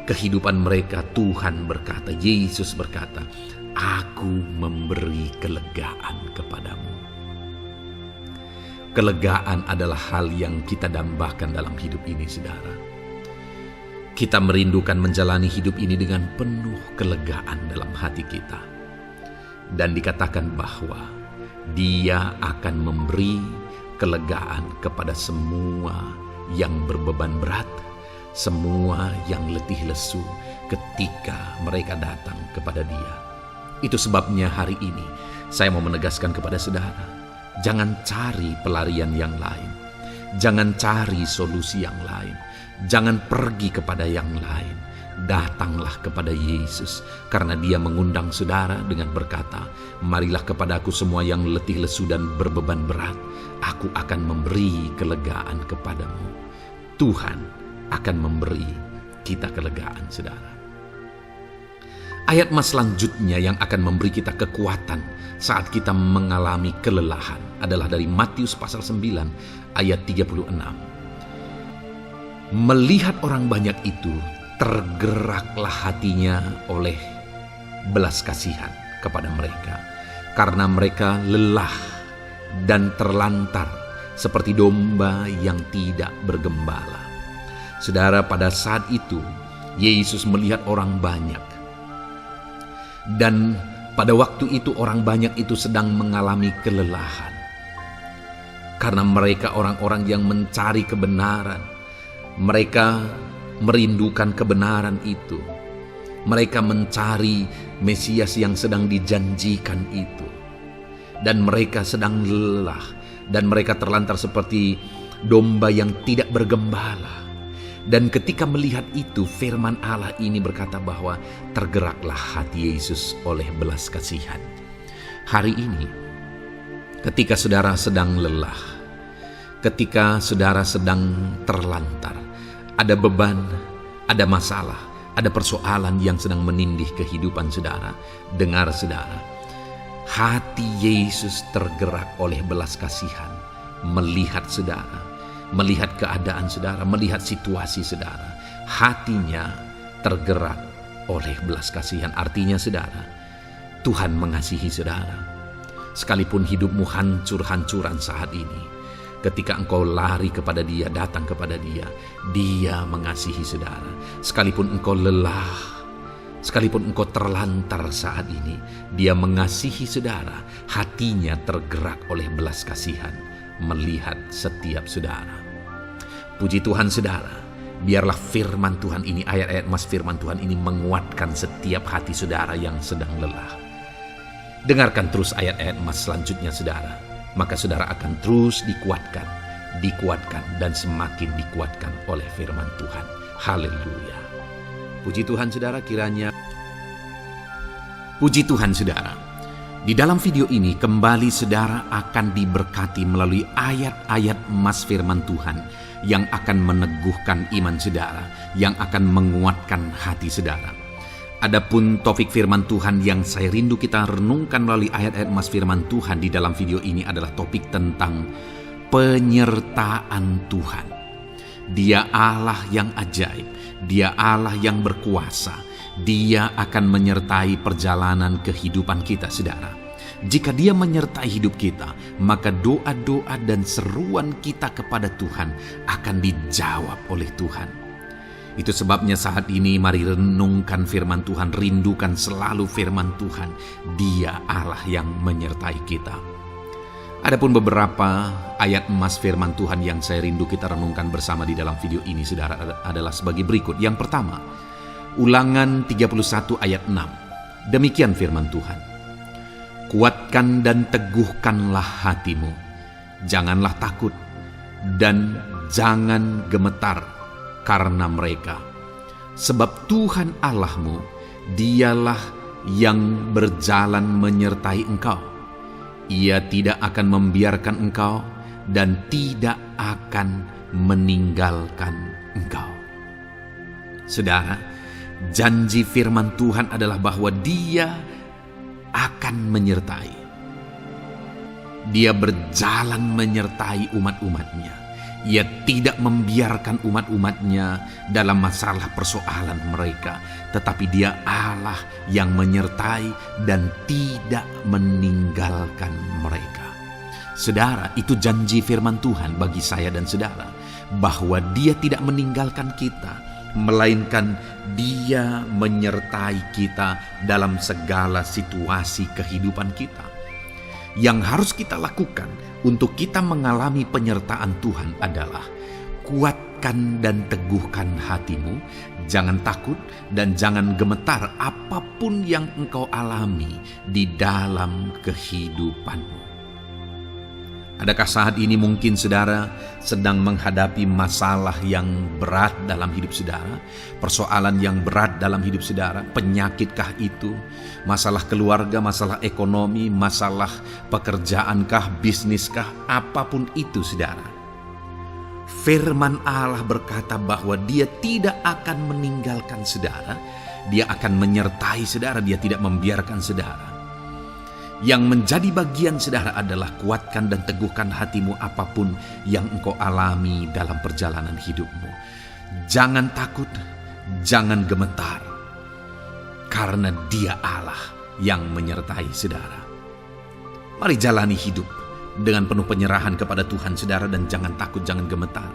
kehidupan mereka, Tuhan berkata, Yesus berkata, "Aku memberi kelegaan kepadamu." Kelegaan adalah hal yang kita dambakan dalam hidup ini, saudara. Kita merindukan menjalani hidup ini dengan penuh kelegaan dalam hati kita. Dan dikatakan bahwa Dia akan memberi kelegaan kepada semua yang berbeban berat, semua yang letih lesu ketika mereka datang kepada Dia. Itu sebabnya hari ini saya mau menegaskan kepada saudara, jangan cari pelarian yang lain. Jangan cari solusi yang lain. Jangan pergi kepada yang lain. Datanglah kepada Yesus, karena Dia mengundang saudara dengan berkata, "Marilah kepadaku semua yang letih lesu dan berbeban berat, aku akan memberi kelegaan kepadamu." Tuhan akan memberi kita kelegaan, saudara. Ayat selanjutnya yang akan memberi kita kekuatan saat kita mengalami kelelahan adalah dari Matius pasal 9 ayat 36. Melihat orang banyak itu, tergeraklah hatinya oleh belas kasihan kepada mereka, karena mereka lelah dan terlantar seperti domba yang tidak bergembala. Saudara, pada saat itu Yesus melihat orang banyak. Dan pada waktu itu orang banyak itu sedang mengalami kelelahan. Karena mereka orang-orang yang mencari kebenaran. Mereka merindukan kebenaran itu. Mereka mencari Mesias yang sedang dijanjikan itu. Dan mereka sedang lelah. Dan mereka terlantar seperti domba yang tidak bergembala. Dan ketika melihat itu, firman Allah ini berkata bahwa tergeraklah hati Yesus oleh belas kasihan. Hari ini, ketika saudara sedang lelah, ketika saudara sedang terlantar, ada beban, ada masalah, ada persoalan yang sedang menindih kehidupan saudara, dengar saudara, hati Yesus tergerak oleh belas kasihan, melihat saudara, melihat keadaan saudara, melihat situasi saudara. Hatinya tergerak oleh belas kasihan. Artinya saudara, Tuhan mengasihi saudara. Sekalipun hidupmu hancur-hancuran saat ini, ketika engkau lari kepada Dia, datang kepada Dia, Dia mengasihi saudara. Sekalipun engkau lelah, sekalipun engkau terlantar saat ini, Dia mengasihi saudara. Hatinya tergerak oleh belas kasihan melihat setiap saudara. Puji Tuhan saudara, biarlah firman Tuhan ini, ayat-ayat firman Tuhan ini menguatkan setiap hati saudara yang sedang lelah. Dengarkan terus ayat-ayat selanjutnya saudara, maka saudara akan terus dikuatkan, dan semakin dikuatkan oleh firman Tuhan. Haleluya. Puji Tuhan saudara, kiranya puji Tuhan saudara. Di dalam video ini kembali saudara akan diberkati melalui ayat-ayat firman Tuhan yang akan meneguhkan iman saudara, yang akan menguatkan hati saudara. Adapun topik firman Tuhan yang saya rindu kita renungkan melalui ayat-ayat emas firman Tuhan di dalam video ini adalah topik tentang penyertaan Tuhan. Dia Allah yang ajaib, Dia Allah yang berkuasa. Dia akan menyertai perjalanan kehidupan kita, saudara. Jika Dia menyertai hidup kita, maka doa-doa dan seruan kita kepada Tuhan akan dijawab oleh Tuhan. Itu sebabnya saat ini mari renungkan firman Tuhan, rindukan selalu firman Tuhan. Dia Allah yang menyertai kita. Adapun beberapa ayat emas firman Tuhan yang saya rindu kita renungkan bersama di dalam video ini, saudara, adalah sebagai berikut. Yang pertama, Ulangan 31 ayat 6. Demikian firman Tuhan. Kuatkan dan teguhkanlah hatimu. Janganlah takut dan jangan gemetar karena mereka. Sebab Tuhan Allahmu, Dialah yang berjalan menyertai engkau. Ia tidak akan membiarkan engkau dan tidak akan meninggalkan engkau. Saudara, janji firman Tuhan adalah bahwa Dia akan menyertai. Dia berjalan menyertai umat-umatnya. Ia tidak membiarkan umat-umatnya dalam masalah persoalan mereka, tetapi Dia Allah yang menyertai dan tidak meninggalkan mereka. Saudara, itu janji firman Tuhan bagi saya dan saudara, bahwa Dia tidak meninggalkan kita, melainkan Dia menyertai kita dalam segala situasi kehidupan kita. Yang harus kita lakukan untuk kita mengalami penyertaan Tuhan adalah kuatkan dan teguhkan hatimu, jangan takut dan jangan gemetar apapun yang engkau alami di dalam kehidupanmu. Adakah saat ini mungkin saudara sedang menghadapi masalah yang berat dalam hidup saudara? Persoalan yang berat dalam hidup saudara? Penyakitkah itu? Masalah keluarga, masalah ekonomi, masalah pekerjaankah, bisniskah? Apapun itu saudara. Firman Allah berkata bahwa Dia tidak akan meninggalkan saudara. Dia akan menyertai saudara, Dia tidak membiarkan saudara. Yang menjadi bagian saudara adalah kuatkan dan teguhkan hatimu apapun yang engkau alami dalam perjalanan hidupmu. Jangan takut, jangan gemetar, karena Dia Allah yang menyertai saudara. Mari jalani hidup dengan penuh penyerahan kepada Tuhan saudara, dan jangan takut, jangan gemetar.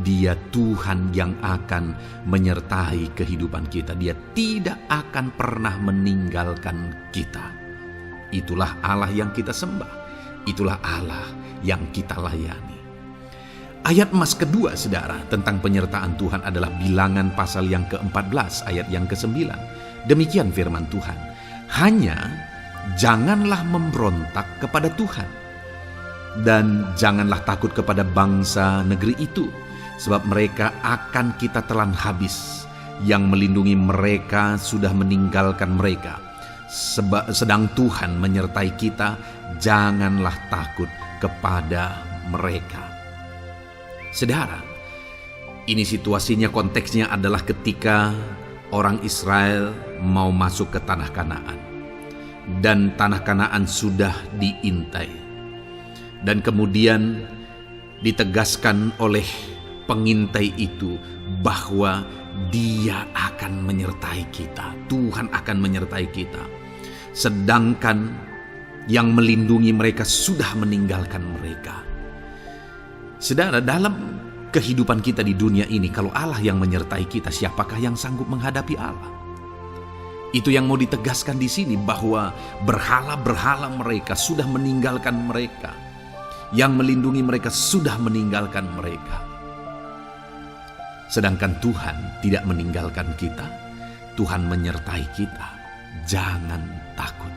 Dia Tuhan yang akan menyertai kehidupan kita. Dia tidak akan pernah meninggalkan kita. Itulah Allah yang kita sembah. Itulah Allah yang kita layani. Ayat emas kedua saudara tentang penyertaan Tuhan adalah Bilangan pasal yang ke-14 ayat yang ke-9. Demikian firman Tuhan. Hanya janganlah memberontak kepada Tuhan, dan janganlah takut kepada bangsa negeri itu, sebab mereka akan kita telan habis. Yang melindungi mereka sudah meninggalkan mereka. Sedang Tuhan menyertai kita, janganlah takut kepada mereka. Saudara, ini situasinya, konteksnya adalah ketika orang Israel mau masuk ke tanah Kanaan, dan tanah Kanaan sudah diintai, dan kemudian ditegaskan oleh pengintai itu bahwa Dia akan menyertai kita. Tuhan akan menyertai kita. Sedangkan yang melindungi mereka sudah meninggalkan mereka. Saudara, dalam kehidupan kita di dunia ini, kalau Allah yang menyertai kita, siapakah yang sanggup menghadapi Allah? Itu yang mau ditegaskan di sini, bahwa berhala-berhala mereka sudah meninggalkan mereka. Yang melindungi mereka sudah meninggalkan mereka. Sedangkan Tuhan tidak meninggalkan kita. Tuhan menyertai kita. Jangan takut.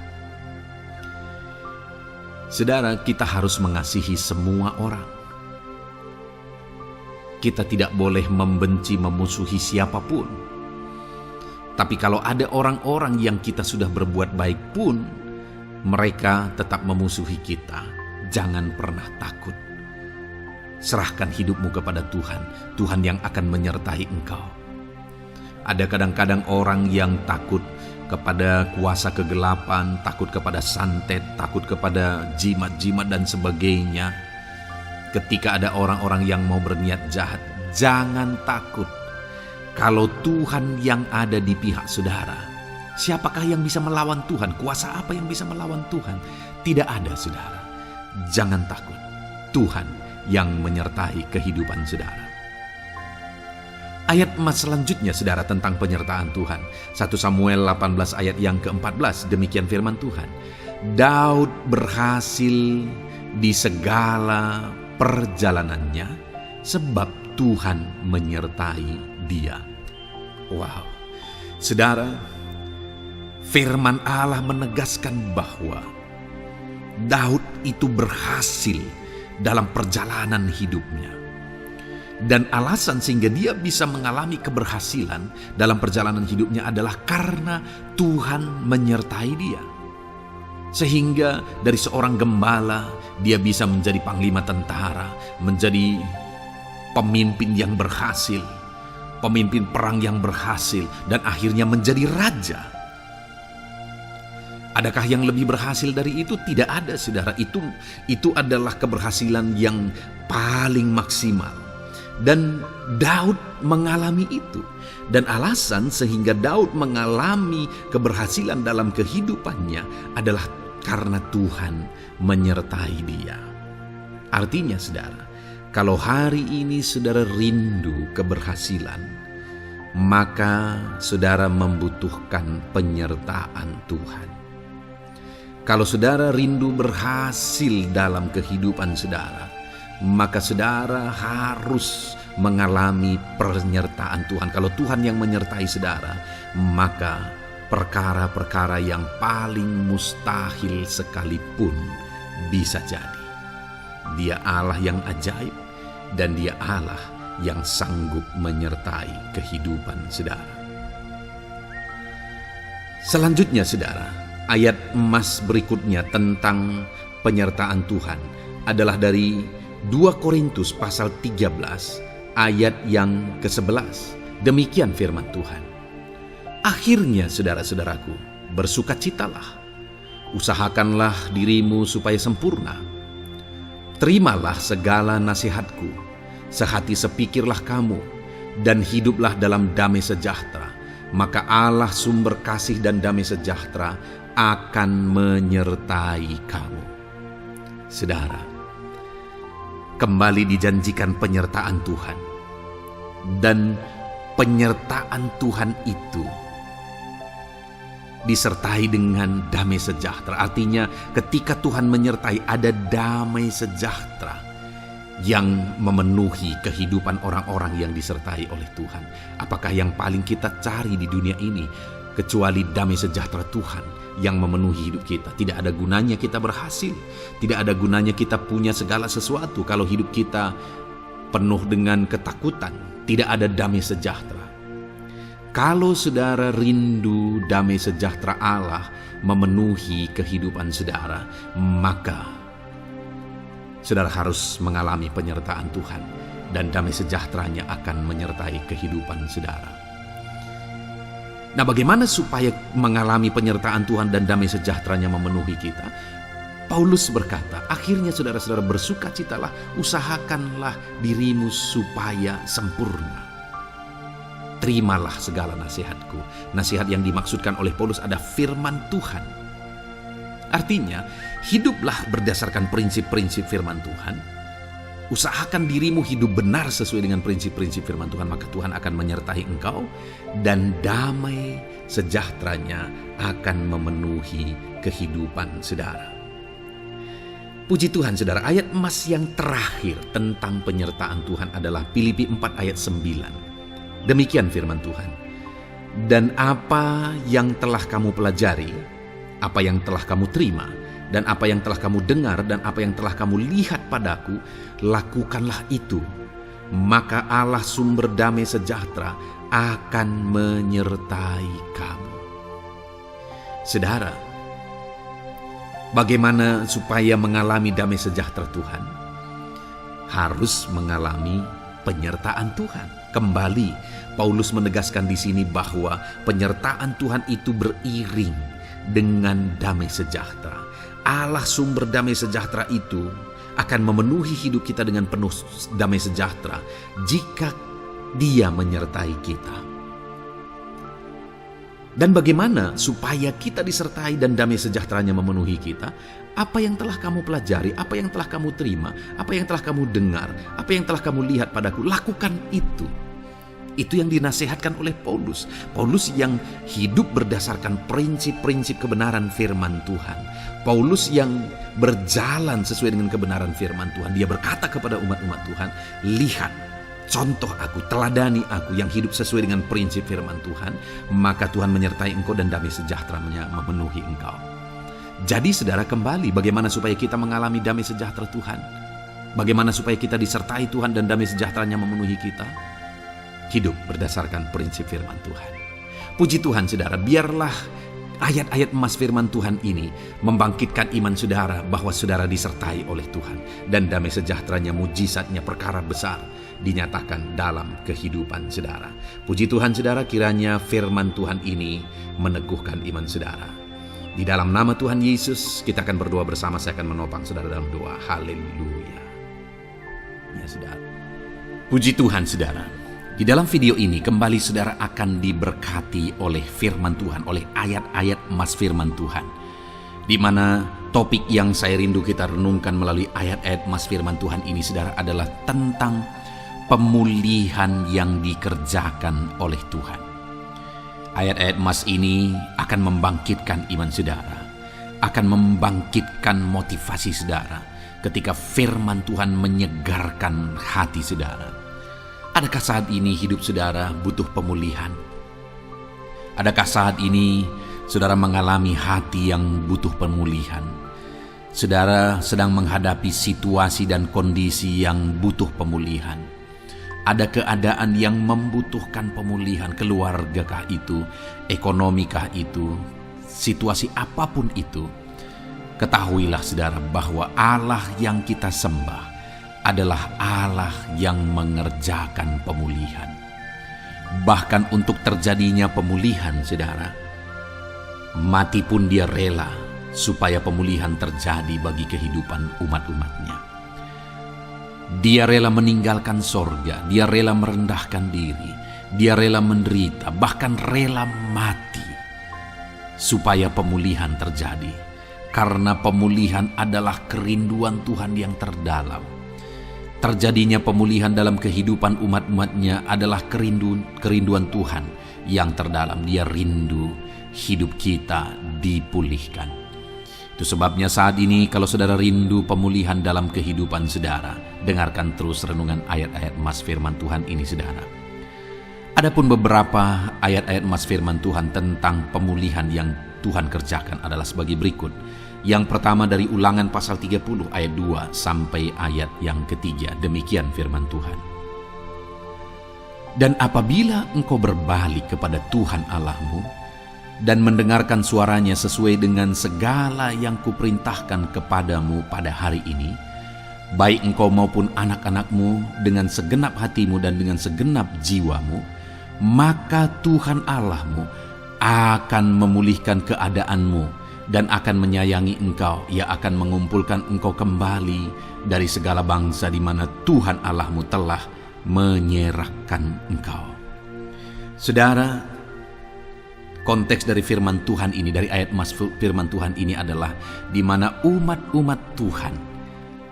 Saudara, kita harus mengasihi semua orang. Kita tidak boleh membenci, memusuhi siapapun. Tapi kalau ada orang-orang yang kita sudah berbuat baik pun, mereka tetap memusuhi kita, jangan pernah takut. Serahkan hidupmu kepada Tuhan, Tuhan yang akan menyertai engkau. Ada kadang-kadang orang yang takut kepada kuasa kegelapan, takut kepada santet, takut kepada jimat-jimat dan sebagainya. Ketika ada orang-orang yang mau berniat jahat, jangan takut. Kalau Tuhan yang ada di pihak saudara, siapakah yang bisa melawan Tuhan? Kuasa apa yang bisa melawan Tuhan? Tidak ada, saudara. Jangan takut. Tuhan yang menyertai kehidupan saudara. Ayat emas selanjutnya, saudara, tentang penyertaan Tuhan. 1 Samuel 18 ayat yang ke-14, demikian firman Tuhan. Daud berhasil di segala perjalanannya sebab Tuhan menyertai dia. Wow, saudara, firman Allah menegaskan bahwa Daud itu berhasil dalam perjalanan hidupnya. Dan alasan sehingga dia bisa mengalami keberhasilan dalam perjalanan hidupnya adalah karena Tuhan menyertai dia. Sehingga dari seorang gembala, dia bisa menjadi panglima tentara, menjadi pemimpin yang berhasil, pemimpin perang yang berhasil, dan akhirnya menjadi raja. Adakah yang lebih berhasil dari itu? Tidak ada, saudara. Itu adalah keberhasilan yang paling maksimal. Dan Daud mengalami itu. Dan alasan sehingga Daud mengalami keberhasilan dalam kehidupannya adalah karena Tuhan menyertai dia. Artinya, saudara, kalau hari ini saudara rindu keberhasilan, maka saudara membutuhkan penyertaan Tuhan. Kalau saudara rindu berhasil dalam kehidupan saudara, maka saudara harus mengalami penyertaan Tuhan. Kalau Tuhan yang menyertai saudara, maka perkara-perkara yang paling mustahil sekalipun bisa jadi. Dia Allah yang ajaib, dan Dia Allah yang sanggup menyertai kehidupan saudara. Selanjutnya, saudara, ayat emas berikutnya tentang penyertaan Tuhan adalah dari 2 Korintus pasal 13 ayat yang ke-11. Demikian firman Tuhan. Akhirnya, saudara-saudaraku, bersukacitalah. Usahakanlah dirimu supaya sempurna. Terimalah segala nasihatku. Sehati sepikirlah kamu, dan hiduplah dalam damai sejahtera. Maka Allah sumber kasih dan damai sejahtera akan menyertai kamu. Saudara, kembali dijanjikan penyertaan Tuhan. Dan penyertaan Tuhan itu disertai dengan damai sejahtera. Artinya ketika Tuhan menyertai, ada damai sejahtera yang memenuhi kehidupan orang-orang yang disertai oleh Tuhan. Apakah yang paling kita cari di dunia ini kecuali damai sejahtera Tuhan yang memenuhi hidup kita? Tidak ada gunanya kita berhasil, tidak ada gunanya kita punya segala sesuatu kalau hidup kita penuh dengan ketakutan, tidak ada damai sejahtera. Kalau saudara rindu damai sejahtera Allah memenuhi kehidupan saudara, maka saudara harus mengalami penyertaan Tuhan, dan damai sejahteranya akan menyertai kehidupan saudara. Nah, bagaimana supaya mengalami penyertaan Tuhan dan damai sejahteranya memenuhi kita? Paulus berkata, akhirnya saudara-saudara bersukacitalah, usahakanlah dirimu supaya sempurna. Terimalah segala nasihatku. Nasihat yang dimaksudkan oleh Paulus ada firman Tuhan. Artinya, hiduplah berdasarkan prinsip-prinsip firman Tuhan. Usahakan dirimu hidup benar sesuai dengan prinsip-prinsip firman Tuhan, maka Tuhan akan menyertai engkau, dan damai sejahteranya akan memenuhi kehidupan saudara. Puji Tuhan, saudara, ayat emas yang terakhir tentang penyertaan Tuhan adalah Filipi 4 ayat 9. Demikian firman Tuhan. Dan apa yang telah kamu pelajari, apa yang telah kamu terima, dan apa yang telah kamu dengar, dan apa yang telah kamu lihat padaku, lakukanlah itu. Maka Allah sumber damai sejahtera akan menyertai kamu. Saudara, bagaimana supaya mengalami damai sejahtera Tuhan? Harus mengalami penyertaan Tuhan. Kembali Paulus menegaskan di sini bahwa penyertaan Tuhan itu beriring dengan damai sejahtera. Allah sumber damai sejahtera itu akan memenuhi hidup kita dengan penuh damai sejahtera jika Dia menyertai kita. Dan bagaimana supaya kita disertai dan damai sejahteranya memenuhi kita? Apa yang telah kamu pelajari, apa yang telah kamu terima, apa yang telah kamu dengar, apa yang telah kamu lihat padaku, lakukan itu. Itu yang dinasihatkan oleh Paulus. Paulus yang hidup berdasarkan prinsip-prinsip kebenaran firman Tuhan. Paulus yang berjalan sesuai dengan kebenaran firman Tuhan. Dia berkata kepada umat-umat Tuhan, lihat, contoh aku, teladani aku yang hidup sesuai dengan prinsip firman Tuhan, maka Tuhan menyertai engkau dan damai sejahtera-Nya memenuhi engkau. Jadi saudara, kembali bagaimana supaya kita mengalami damai sejahtera Tuhan? Bagaimana supaya kita disertai Tuhan dan damai sejahtera-Nya memenuhi kita? Hidup berdasarkan prinsip firman Tuhan. Puji Tuhan saudara, biarlah ayat-ayat emas firman Tuhan ini membangkitkan iman saudara bahwa saudara disertai oleh Tuhan. Dan damai sejahtera-Nya, mujizat-Nya, perkara besar dinyatakan dalam kehidupan saudara. Puji Tuhan saudara, kiranya firman Tuhan ini meneguhkan iman saudara. Di dalam nama Tuhan Yesus kita akan berdoa bersama. Saya akan menopang saudara dalam doa. Haleluya. Ya saudara. Puji Tuhan saudara. Di dalam video ini kembali saudara akan diberkati oleh firman Tuhan, oleh ayat-ayat emas firman Tuhan. Di mana topik yang saya rindu kita renungkan melalui ayat-ayat emas firman Tuhan ini saudara adalah tentang pemulihan yang dikerjakan oleh Tuhan. Ayat-ayat emas ini akan membangkitkan iman saudara, akan membangkitkan motivasi saudara ketika firman Tuhan menyegarkan hati saudara. Adakah saat ini hidup saudara butuh pemulihan? Adakah saat ini saudara mengalami hati yang butuh pemulihan? Saudara sedang menghadapi situasi dan kondisi yang butuh pemulihan. Ada keadaan yang membutuhkan pemulihan, keluargakah itu, ekonomikah itu, situasi apapun itu. Ketahuilah saudara bahwa Allah yang kita sembah adalah Allah yang mengerjakan pemulihan. Bahkan untuk terjadinya pemulihan saudara, mati pun Dia rela supaya pemulihan terjadi bagi kehidupan umat-umatnya. Dia rela meninggalkan sorga, Dia rela merendahkan diri, Dia rela menderita, bahkan rela mati supaya pemulihan terjadi. Karena pemulihan adalah kerinduan Tuhan yang terdalam. Terjadinya pemulihan dalam kehidupan umat-umatnya adalah kerinduan Tuhan yang terdalam. Dia rindu hidup kita dipulihkan. Itu sebabnya saat ini kalau saudara rindu pemulihan dalam kehidupan saudara, dengarkan terus renungan ayat-ayat emas firman Tuhan ini saudara. Adapun beberapa ayat-ayat emas firman Tuhan tentang pemulihan yang Tuhan kerjakan adalah sebagai berikut. Yang pertama dari Ulangan pasal 30 ayat 2 sampai ayat yang ketiga. Demikian firman Tuhan. Dan apabila engkau berbalik kepada Tuhan Allahmu dan mendengarkan suaranya sesuai dengan segala yang kuperintahkan kepadamu pada hari ini, baik engkau maupun anak-anakmu dengan segenap hatimu dan dengan segenap jiwamu, maka Tuhan Allahmu akan memulihkan keadaanmu dan akan menyayangi engkau. Ia akan mengumpulkan engkau kembali dari segala bangsa di mana Tuhan Allahmu telah menyerahkan engkau. Saudara, konteks dari firman Tuhan ini, dari ayat emas firman Tuhan ini adalah di mana umat-umat Tuhan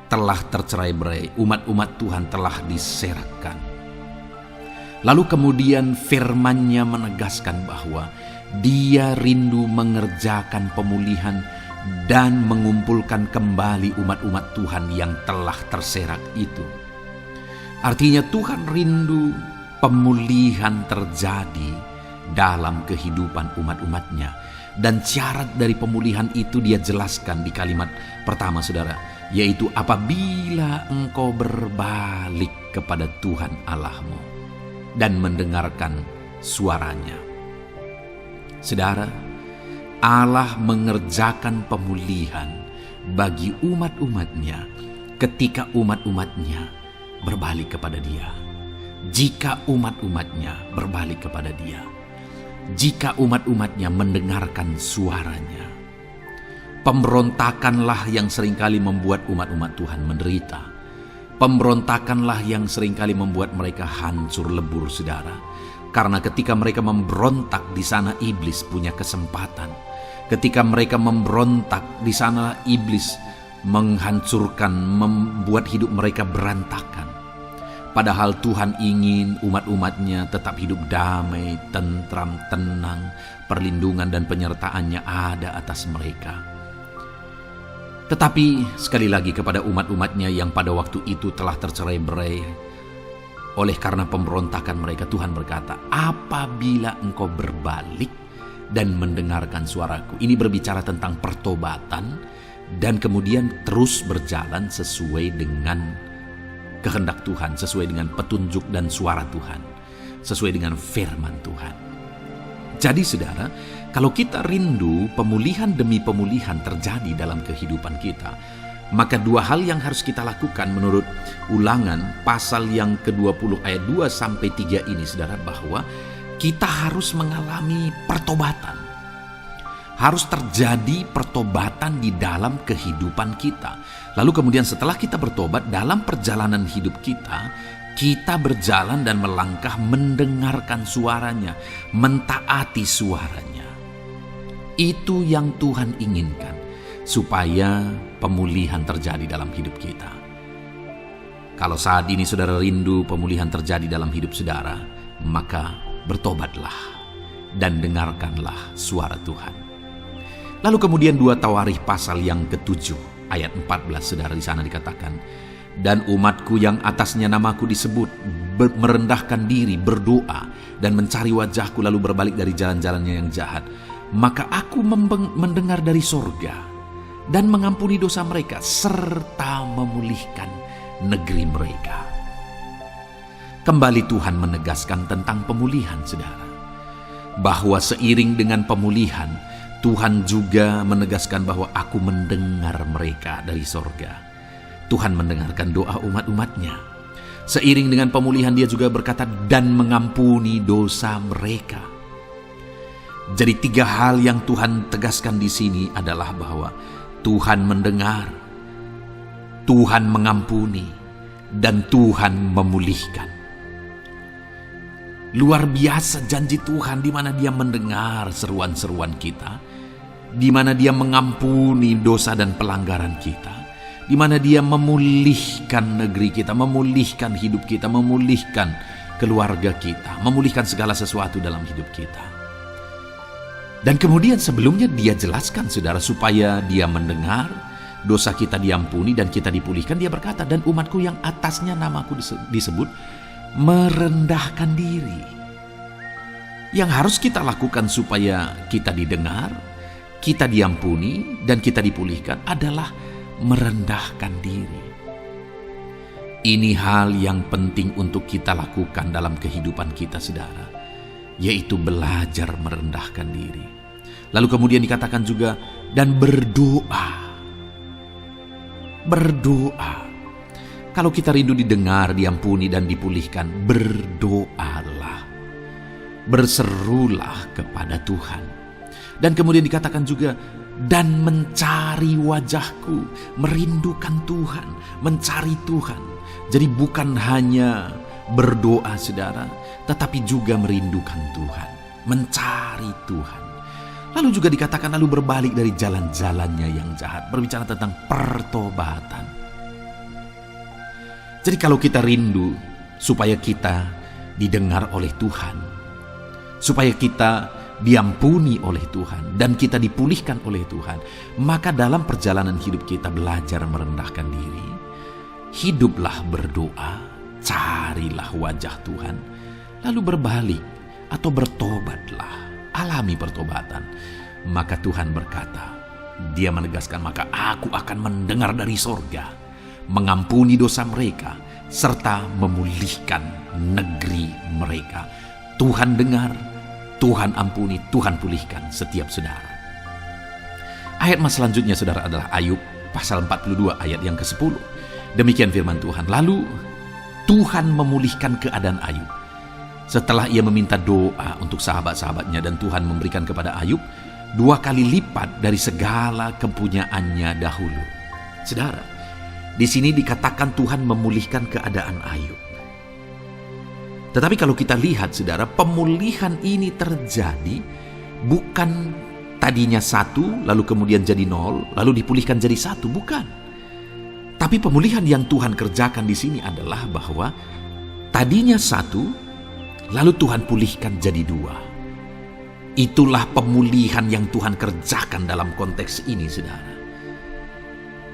telah tercerai-berai, umat-umat Tuhan telah diserakkan. Lalu kemudian firman-Nya menegaskan bahwa Dia rindu mengerjakan pemulihan dan mengumpulkan kembali umat-umat Tuhan yang telah terserak itu. Artinya Tuhan rindu pemulihan terjadi dalam kehidupan umat-umatnya. Dan syarat dari pemulihan itu Dia jelaskan di kalimat pertama saudara, yaitu apabila engkau berbalik kepada Tuhan Allahmu dan mendengarkan suaranya. Saudara, Allah mengerjakan pemulihan bagi umat-umatnya ketika umat-umatnya berbalik kepada Dia. jika umat-umatnya berbalik kepada Dia, jika umat-umatnya mendengarkan suaranya. Pemberontakanlah yang seringkali membuat umat-umat Tuhan menderita. Pemberontakanlah yang seringkali membuat mereka hancur lebur, saudara. Karena ketika mereka memberontak, di sana iblis punya kesempatan. Ketika mereka memberontak, di sana iblis menghancurkan, membuat hidup mereka berantakan. Padahal Tuhan ingin umat-umatnya tetap hidup damai, tentram, tenang, perlindungan dan penyertaannya ada atas mereka. Tetapi sekali lagi kepada umat-umatnya yang pada waktu itu telah tercerai-berai oleh karena pemberontakan mereka, Tuhan berkata, apabila engkau berbalik dan mendengarkan suaraku. Ini berbicara tentang pertobatan dan kemudian terus berjalan sesuai dengan kehendak Tuhan, sesuai dengan petunjuk dan suara Tuhan, sesuai dengan firman Tuhan. Jadi saudara, kalau kita rindu pemulihan demi pemulihan terjadi dalam kehidupan kita, maka dua hal yang harus kita lakukan menurut Ulangan pasal yang ke-20 ayat 2-3 ini, saudara, bahwa kita harus mengalami pertobatan. Harus terjadi pertobatan di dalam kehidupan kita. Lalu kemudian setelah kita bertobat, dalam perjalanan hidup kita, kita berjalan dan melangkah mendengarkan suaranya, mentaati suaranya. Itu yang Tuhan inginkan, supaya pemulihan terjadi dalam hidup kita. Kalau saat ini saudara rindu pemulihan terjadi dalam hidup saudara, maka bertobatlah dan dengarkanlah suara Tuhan. Lalu kemudian 2 Tawarikh pasal yang ke-7 ayat 14, saudara, di sana dikatakan, dan umatku yang atasnya namaku disebut merendahkan diri, berdoa dan mencari wajahku, lalu berbalik dari jalan-jalannya yang jahat, maka aku mendengar dari sorga dan mengampuni dosa mereka serta memulihkan negeri mereka. Kembali Tuhan menegaskan tentang pemulihan, saudara, bahwa seiring dengan pemulihan, Tuhan juga menegaskan bahwa aku mendengar mereka dari sorga. Tuhan mendengarkan doa umat-umatnya. Seiring dengan pemulihan Dia juga berkata dan mengampuni dosa mereka. Jadi 3 hal yang Tuhan tegaskan di sini adalah bahwa Tuhan mendengar, Tuhan mengampuni, dan Tuhan memulihkan. Luar biasa janji Tuhan, di mana Dia mendengar seruan-seruan kita, di mana Dia mengampuni dosa dan pelanggaran kita, di mana Dia memulihkan negeri kita, memulihkan hidup kita, memulihkan keluarga kita, memulihkan segala sesuatu dalam hidup kita. Dan kemudian sebelumnya Dia jelaskan, saudara, supaya Dia mendengar, dosa kita diampuni dan kita dipulihkan. Dia berkata, dan umatku yang atasnya namaku disebut merendahkan diri. Yang harus kita lakukan supaya kita didengar, kita diampuni, dan kita dipulihkan adalah merendahkan diri. Ini hal yang penting untuk kita lakukan dalam kehidupan kita, saudara, yaitu belajar merendahkan diri. Lalu kemudian dikatakan juga, dan berdoa. Berdoa. Kalau kita rindu didengar, diampuni, dan dipulihkan, berdoalah. Berserulah kepada Tuhan. Dan kemudian dikatakan juga, dan mencari wajahku, merindukan Tuhan, mencari Tuhan. Jadi bukan hanya berdoa, saudara, tetapi juga merindukan Tuhan, mencari Tuhan. Lalu juga dikatakan lalu berbalik dari jalan-jalannya yang jahat, berbicara tentang pertobatan. Jadi kalau kita rindu supaya kita didengar oleh Tuhan, supaya kita diampuni oleh Tuhan, dan kita dipulihkan oleh Tuhan, maka dalam perjalanan hidup kita belajar merendahkan diri, hiduplah berdoa, carilah wajah Tuhan, lalu berbalik atau bertobatlah, alami pertobatan. Maka Tuhan berkata, Dia menegaskan, maka aku akan mendengar dari sorga, mengampuni dosa mereka, serta memulihkan negeri mereka. Tuhan dengar, Tuhan ampuni, Tuhan pulihkan setiap saudara. Ayat selanjutnya, saudara, adalah Ayub pasal 42 ayat yang ke-10. Demikian firman Tuhan. Lalu Tuhan memulihkan keadaan Ayub. Setelah ia meminta doa untuk sahabat-sahabatnya dan Tuhan memberikan kepada Ayub 2 kali lipat dari segala kepunyaannya dahulu. Saudara, di sini dikatakan Tuhan memulihkan keadaan Ayub. Tetapi kalau kita lihat, saudara, pemulihan ini terjadi bukan tadinya 1, lalu kemudian jadi 0, lalu dipulihkan jadi 1, bukan. Tapi pemulihan yang Tuhan kerjakan di sini adalah bahwa tadinya 1, lalu Tuhan pulihkan jadi 2. Itulah pemulihan yang Tuhan kerjakan dalam konteks ini, saudara.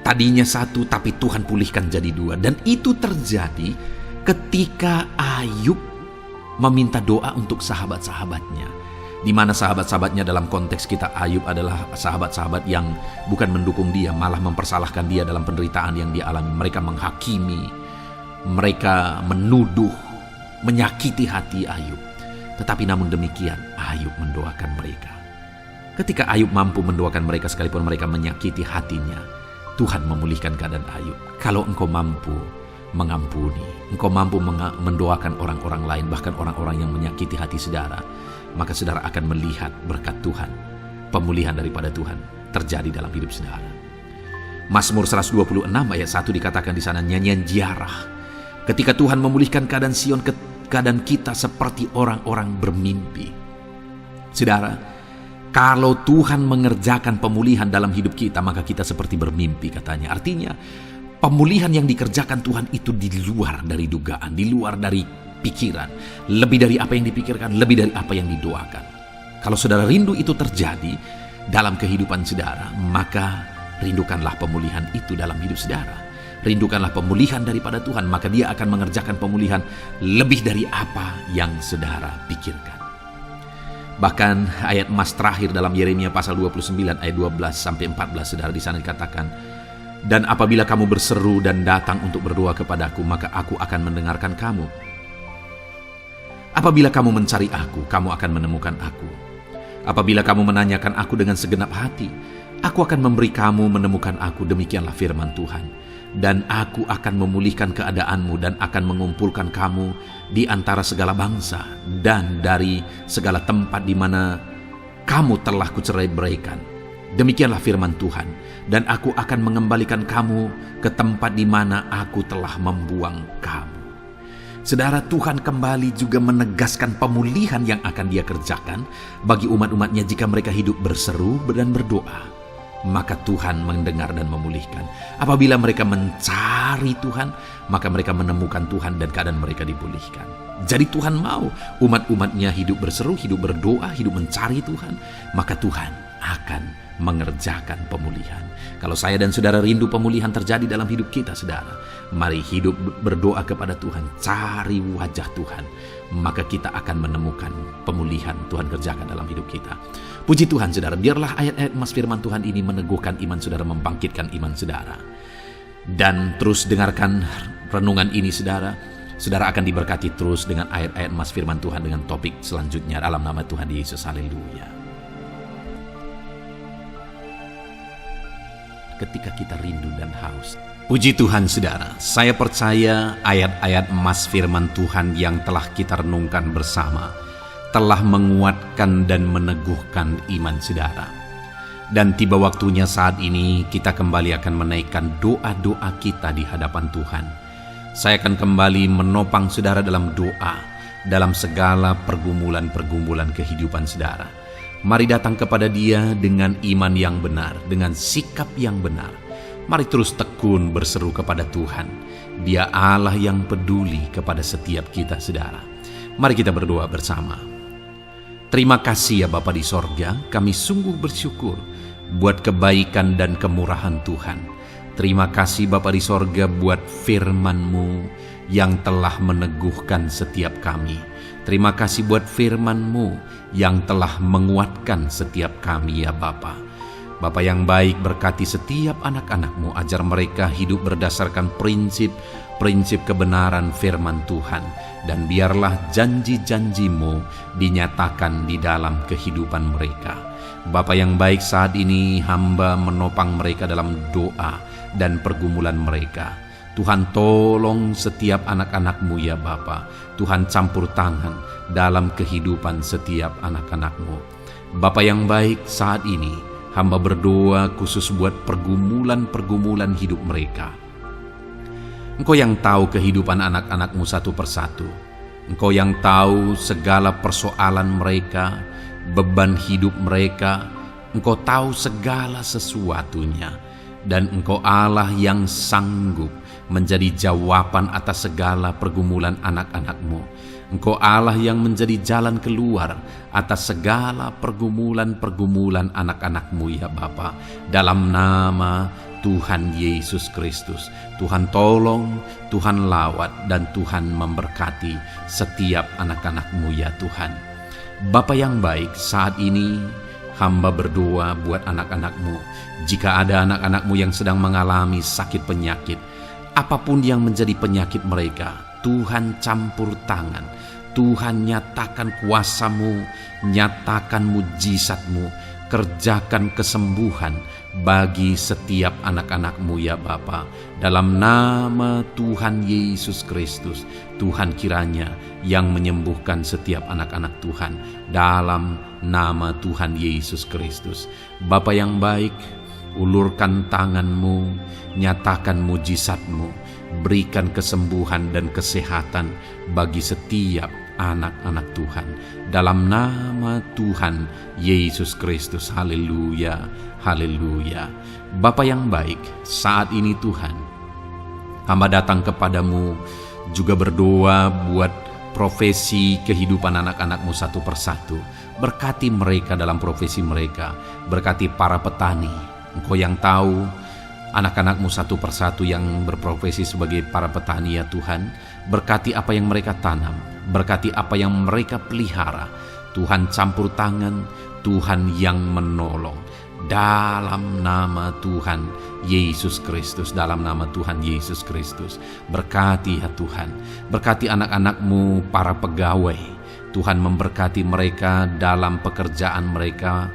Tadinya 1, tapi Tuhan pulihkan jadi 2. Dan itu terjadi ketika Ayub meminta doa untuk sahabat-sahabatnya. Di mana sahabat-sahabatnya dalam konteks kita Ayub adalah sahabat-sahabat yang bukan mendukung dia, malah mempersalahkan dia dalam penderitaan yang dia alami. Mereka menghakimi, mereka menuduh, menyakiti hati Ayub. Tetapi namun demikian, Ayub mendoakan mereka. Ketika Ayub mampu mendoakan mereka sekalipun mereka menyakiti hatinya, Tuhan memulihkan keadaan Ayub. Kalau engkau mampu mengampuni, engkau mampu mendoakan orang-orang lain, bahkan orang-orang yang menyakiti hati saudara, maka saudara akan melihat berkat Tuhan, pemulihan daripada Tuhan terjadi dalam hidup saudara. Mazmur 126 ayat 1 dikatakan di sana, nyanyian ziarah. Ketika Tuhan memulihkan keadaan Sion, keadaan kita seperti orang-orang bermimpi. Saudara, kalau Tuhan mengerjakan pemulihan dalam hidup kita, maka kita seperti bermimpi katanya. Artinya, pemulihan yang dikerjakan Tuhan itu di luar dari dugaan, di luar dari pikiran, lebih dari apa yang dipikirkan, lebih dari apa yang didoakan. Kalau saudara rindu itu terjadi dalam kehidupan saudara, maka rindukanlah pemulihan itu dalam hidup saudara. Rindukanlah pemulihan daripada Tuhan, maka Dia akan mengerjakan pemulihan lebih dari apa yang saudara pikirkan. Bahkan ayat emas terakhir dalam Yeremia pasal 29 ayat 12 sampai 14, saudara, di sana dikatakan, dan apabila kamu berseru dan datang untuk berdoa kepadaku, maka aku akan mendengarkan kamu. Apabila kamu mencari aku, kamu akan menemukan aku. Apabila kamu menanyakan aku dengan segenap hati, aku akan memberi kamu menemukan aku, demikianlah firman Tuhan. Dan aku akan memulihkan keadaanmu dan akan mengumpulkan kamu di antara segala bangsa dan dari segala tempat di mana kamu telah kucerai-beraikan. Demikianlah firman Tuhan. Dan aku akan mengembalikan kamu ke tempat di mana aku telah membuang kamu. Saudara, Tuhan kembali juga menegaskan pemulihan yang akan Dia kerjakan bagi umat-umatnya jika mereka hidup berseru dan berdoa. Maka Tuhan mendengar dan memulihkan. Apabila mereka mencari Tuhan, maka mereka menemukan Tuhan dan keadaan mereka dipulihkan. Jadi Tuhan mau umat-umatnya hidup berseru, hidup berdoa, hidup mencari Tuhan, maka Tuhan akan mengerjakan pemulihan. Kalau saya dan saudara rindu pemulihan terjadi dalam hidup kita, saudara, mari hidup berdoa kepada Tuhan, cari wajah Tuhan, maka kita akan menemukan pemulihan Tuhan kerjakan dalam hidup kita. Puji Tuhan, saudara, biarlah ayat-ayat emas firman Tuhan ini meneguhkan iman saudara, membangkitkan iman saudara. Dan terus dengarkan renungan ini, saudara. Saudara akan diberkati terus dengan ayat-ayat emas firman Tuhan dengan topik selanjutnya dalam nama Tuhan Yesus. Haleluya. Ketika kita rindu dan haus. Puji Tuhan, saudara, saya percaya ayat-ayat emas firman Tuhan yang telah kita renungkan bersama telah menguatkan dan meneguhkan iman saudara. Dan tiba waktunya saat ini kita kembali akan menaikkan doa-doa kita di hadapan Tuhan. Saya akan kembali menopang saudara dalam doa, dalam segala pergumulan-pergumulan kehidupan saudara. Mari datang kepada Dia dengan iman yang benar, dengan sikap yang benar. Mari terus tekun berseru kepada Tuhan. Dia Allah yang peduli kepada setiap kita, saudara. Mari kita berdoa bersama. Terima kasih ya Bapa di sorga, kami sungguh bersyukur buat kebaikan dan kemurahan Tuhan. Terima kasih Bapa di sorga buat firman-Mu yang telah meneguhkan setiap kami. Terima kasih buat firman-Mu yang telah menguatkan setiap kami ya Bapa. Bapa yang baik, berkati setiap anak-anak-Mu, ajar mereka hidup berdasarkan prinsip kebenaran firman Tuhan. Dan biarlah janji-janji-Mu dinyatakan di dalam kehidupan mereka. Bapa yang baik, saat ini hamba menopang mereka dalam doa dan pergumulan mereka. Tuhan tolong setiap anak-anak-Mu ya Bapa. Tuhan campur tangan dalam kehidupan setiap anak-anak-Mu. Bapa yang baik, saat ini hamba berdoa khusus buat pergumulan-pergumulan hidup mereka. Engkau yang tahu kehidupan anak-anak-Mu satu persatu. Engkau yang tahu segala persoalan mereka, beban hidup mereka. Engkau tahu segala sesuatunya. Dan Engkau Allah yang sanggup menjadi jawaban atas segala pergumulan anak-anak-Mu. Engkau Allah yang menjadi jalan keluar atas segala pergumulan-pergumulan anak-anak-Mu ya Bapa. Dalam nama Tuhan Yesus Kristus, Tuhan tolong, Tuhan lawat, dan Tuhan memberkati setiap anak-anak-Mu ya Tuhan. Bapa yang baik, saat ini hamba berdoa buat anak-anak-Mu. Jika ada anak-anak-Mu yang sedang mengalami sakit penyakit, apapun yang menjadi penyakit mereka, Tuhan campur tangan. Tuhan nyatakan kuasa-Mu, nyatakan mujizat-Mu, kerjakan kesembuhan bagi setiap anak-anak-Mu ya Bapa. Dalam nama Tuhan Yesus Kristus, Tuhan kiranya yang menyembuhkan setiap anak-anak Tuhan. Dalam nama Tuhan Yesus Kristus. Bapa yang baik, ulurkan tangan-Mu, nyatakan mujizat-Mu, berikan kesembuhan dan kesehatan bagi setiap anak-anak Tuhan. Dalam nama Tuhan Yesus Kristus. Haleluya, haleluya. Bapa yang baik, saat ini Tuhan, hamba datang kepadamu juga berdoa buat profesi kehidupan anak-anak-Mu satu persatu. Berkati mereka dalam profesi mereka. Berkati para petani. Engkau yang tahu anak-anak-Mu satu persatu yang berprofesi sebagai para petani ya Tuhan. Berkati apa yang mereka tanam, berkati apa yang mereka pelihara. Tuhan campur tangan, Tuhan yang menolong. Dalam nama Tuhan Yesus Kristus, dalam nama Tuhan Yesus Kristus. Berkati ya Tuhan, berkati anak-anak-Mu para pegawai. Tuhan memberkati mereka dalam pekerjaan mereka,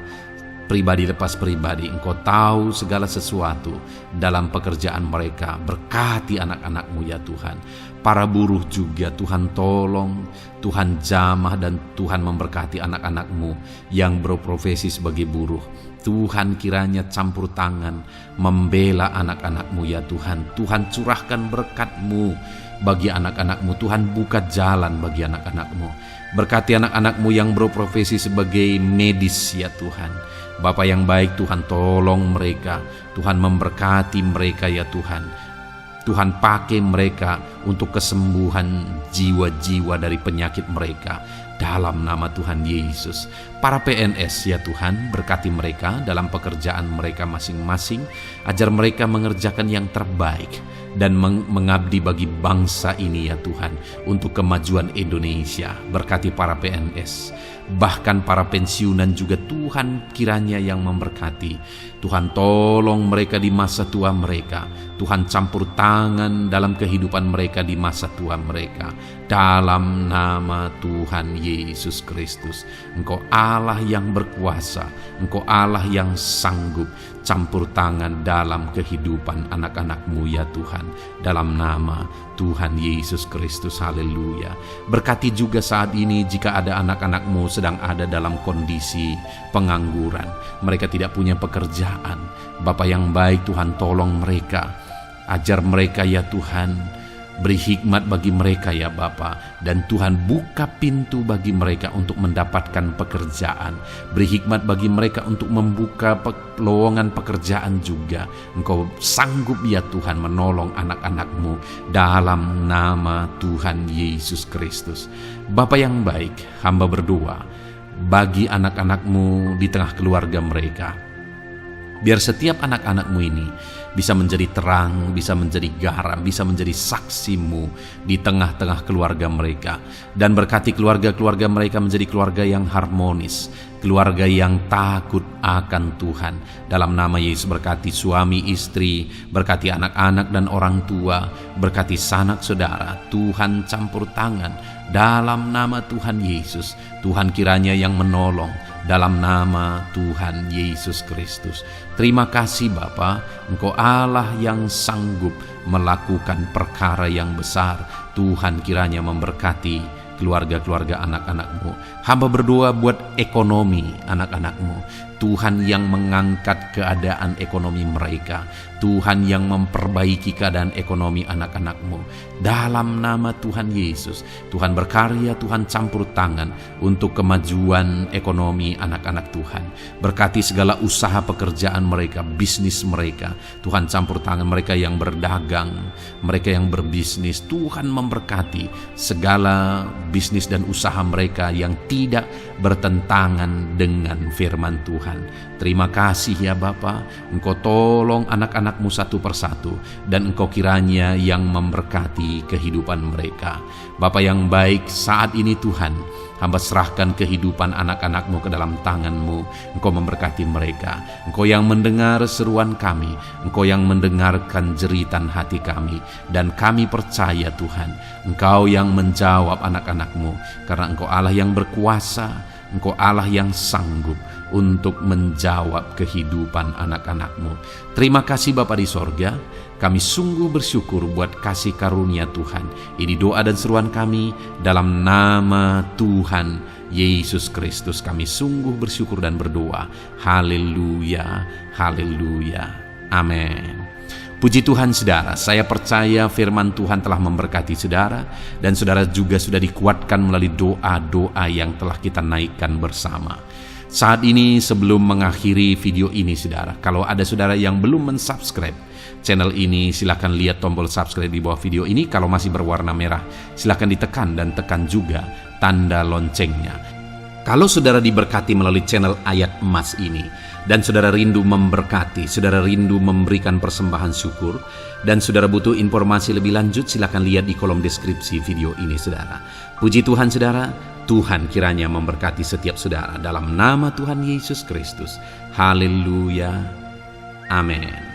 pribadi lepas pribadi. Engkau tahu segala sesuatu dalam pekerjaan mereka. Berkati anak-anak-Mu ya Tuhan. Para buruh juga Tuhan tolong, Tuhan jamah, dan Tuhan memberkati anak-anak-Mu yang berprofesi sebagai buruh. Tuhan kiranya campur tangan membela anak-anak-Mu ya Tuhan. Tuhan curahkan berkat-Mu bagi anak-anak-Mu. Tuhan buka jalan bagi anak-anak-Mu. Berkati anak-anak-Mu yang berprofesi sebagai medis ya Tuhan. Bapa yang baik, Tuhan tolong mereka. Tuhan memberkati mereka ya Tuhan. Tuhan pakai mereka untuk kesembuhan jiwa-jiwa dari penyakit mereka. Dalam nama Tuhan Yesus. Para PNS ya Tuhan, berkati mereka dalam pekerjaan mereka masing-masing. Ajar mereka mengerjakan yang terbaik dan mengabdi bagi bangsa ini ya Tuhan, untuk kemajuan Indonesia. Berkati para PNS, bahkan para pensiunan juga Tuhan kiranya yang memberkati. Tuhan tolong mereka di masa tua mereka. Tuhan campur tangan dalam kehidupan mereka di masa tua mereka. Dalam nama Tuhan Yesus Kristus. Engkau Allah yang berkuasa, Engkau Allah yang sanggup. Campur tangan dalam kehidupan anak-anak-Mu ya Tuhan. Dalam nama Tuhan Yesus Kristus. Haleluya. Berkati juga saat ini jika ada anak-anak-Mu sedang ada dalam kondisi pengangguran. Mereka tidak punya pekerjaan. Bapa yang baik, Tuhan tolong mereka. Ajar mereka ya Tuhan. Beri hikmat bagi mereka ya Bapa. Dan Tuhan buka pintu bagi mereka untuk mendapatkan pekerjaan. Beri hikmat bagi mereka untuk membuka lowongan pekerjaan juga. Engkau sanggup ya Tuhan menolong anak-anak-Mu dalam nama Tuhan Yesus Kristus. Bapa yang baik, hamba berdoa bagi anak-anak-Mu di tengah keluarga mereka. Biar setiap anak-anak-Mu ini bisa menjadi terang, bisa menjadi garam, bisa menjadi saksi-Mu di tengah-tengah keluarga mereka. Dan berkati keluarga-keluarga mereka menjadi keluarga yang harmonis, keluarga yang takut akan Tuhan. Dalam nama Yesus, berkati suami istri, berkati anak-anak dan orang tua, berkati sanak saudara. Tuhan campur tangan dalam nama Tuhan Yesus. Tuhan kiranya yang menolong, dalam nama Tuhan Yesus Kristus. Terima kasih Bapa, Engkau Allah yang sanggup melakukan perkara yang besar. Tuhan kiranya memberkati keluarga-keluarga anak-anak-Mu. Hamba berdoa buat ekonomi anak-anak-Mu. Tuhan yang mengangkat keadaan ekonomi mereka. Tuhan yang memperbaiki keadaan ekonomi anak-anak-Mu. Dalam nama Tuhan Yesus, Tuhan berkarya, Tuhan campur tangan untuk kemajuan ekonomi anak-anak Tuhan. Berkati segala usaha pekerjaan mereka, bisnis mereka. Tuhan campur tangan mereka yang berdagang, mereka yang berbisnis. Tuhan memberkati segala bisnis dan usaha mereka yang tidak bertentangan dengan firman Tuhan. Terima kasih ya Bapa, Engkau tolong anak-anak-Mu satu persatu, dan Engkau kiranya yang memberkati kehidupan mereka. Bapa yang baik, saat ini Tuhan, hamba serahkan kehidupan anak-anak-Mu ke dalam tangan-Mu. Engkau memberkati mereka. Engkau yang mendengar seruan kami, Engkau yang mendengarkan jeritan hati kami, dan kami percaya Tuhan, Engkau yang menjawab anak-anak-Mu, karena Engkau Allah yang berkuasa, Engkau Allah yang sanggup untuk menjawab kehidupan anak-anak-Mu. Terima kasih Bapa di sorga. Kami sungguh bersyukur buat kasih karunia Tuhan. Ini doa dan seruan kami dalam nama Tuhan Yesus Kristus. Kami sungguh bersyukur dan berdoa. Haleluya, haleluya, amin. Puji Tuhan saudara, saya percaya firman Tuhan telah memberkati saudara, dan saudara juga sudah dikuatkan melalui doa-doa yang telah kita naikkan bersama. Saat ini sebelum mengakhiri video ini saudara, kalau ada saudara yang belum mensubscribe channel ini, silakan lihat tombol subscribe di bawah video ini. Kalau masih berwarna merah, silakan ditekan dan tekan juga tanda loncengnya. Kalau saudara diberkati melalui channel Ayat Emas ini, dan saudara rindu memberkati, saudara rindu memberikan persembahan syukur, dan saudara butuh informasi lebih lanjut, silakan lihat di kolom deskripsi video ini saudara. Puji Tuhan saudara, Tuhan kiranya memberkati setiap saudara dalam nama Tuhan Yesus Kristus. Haleluya, amin.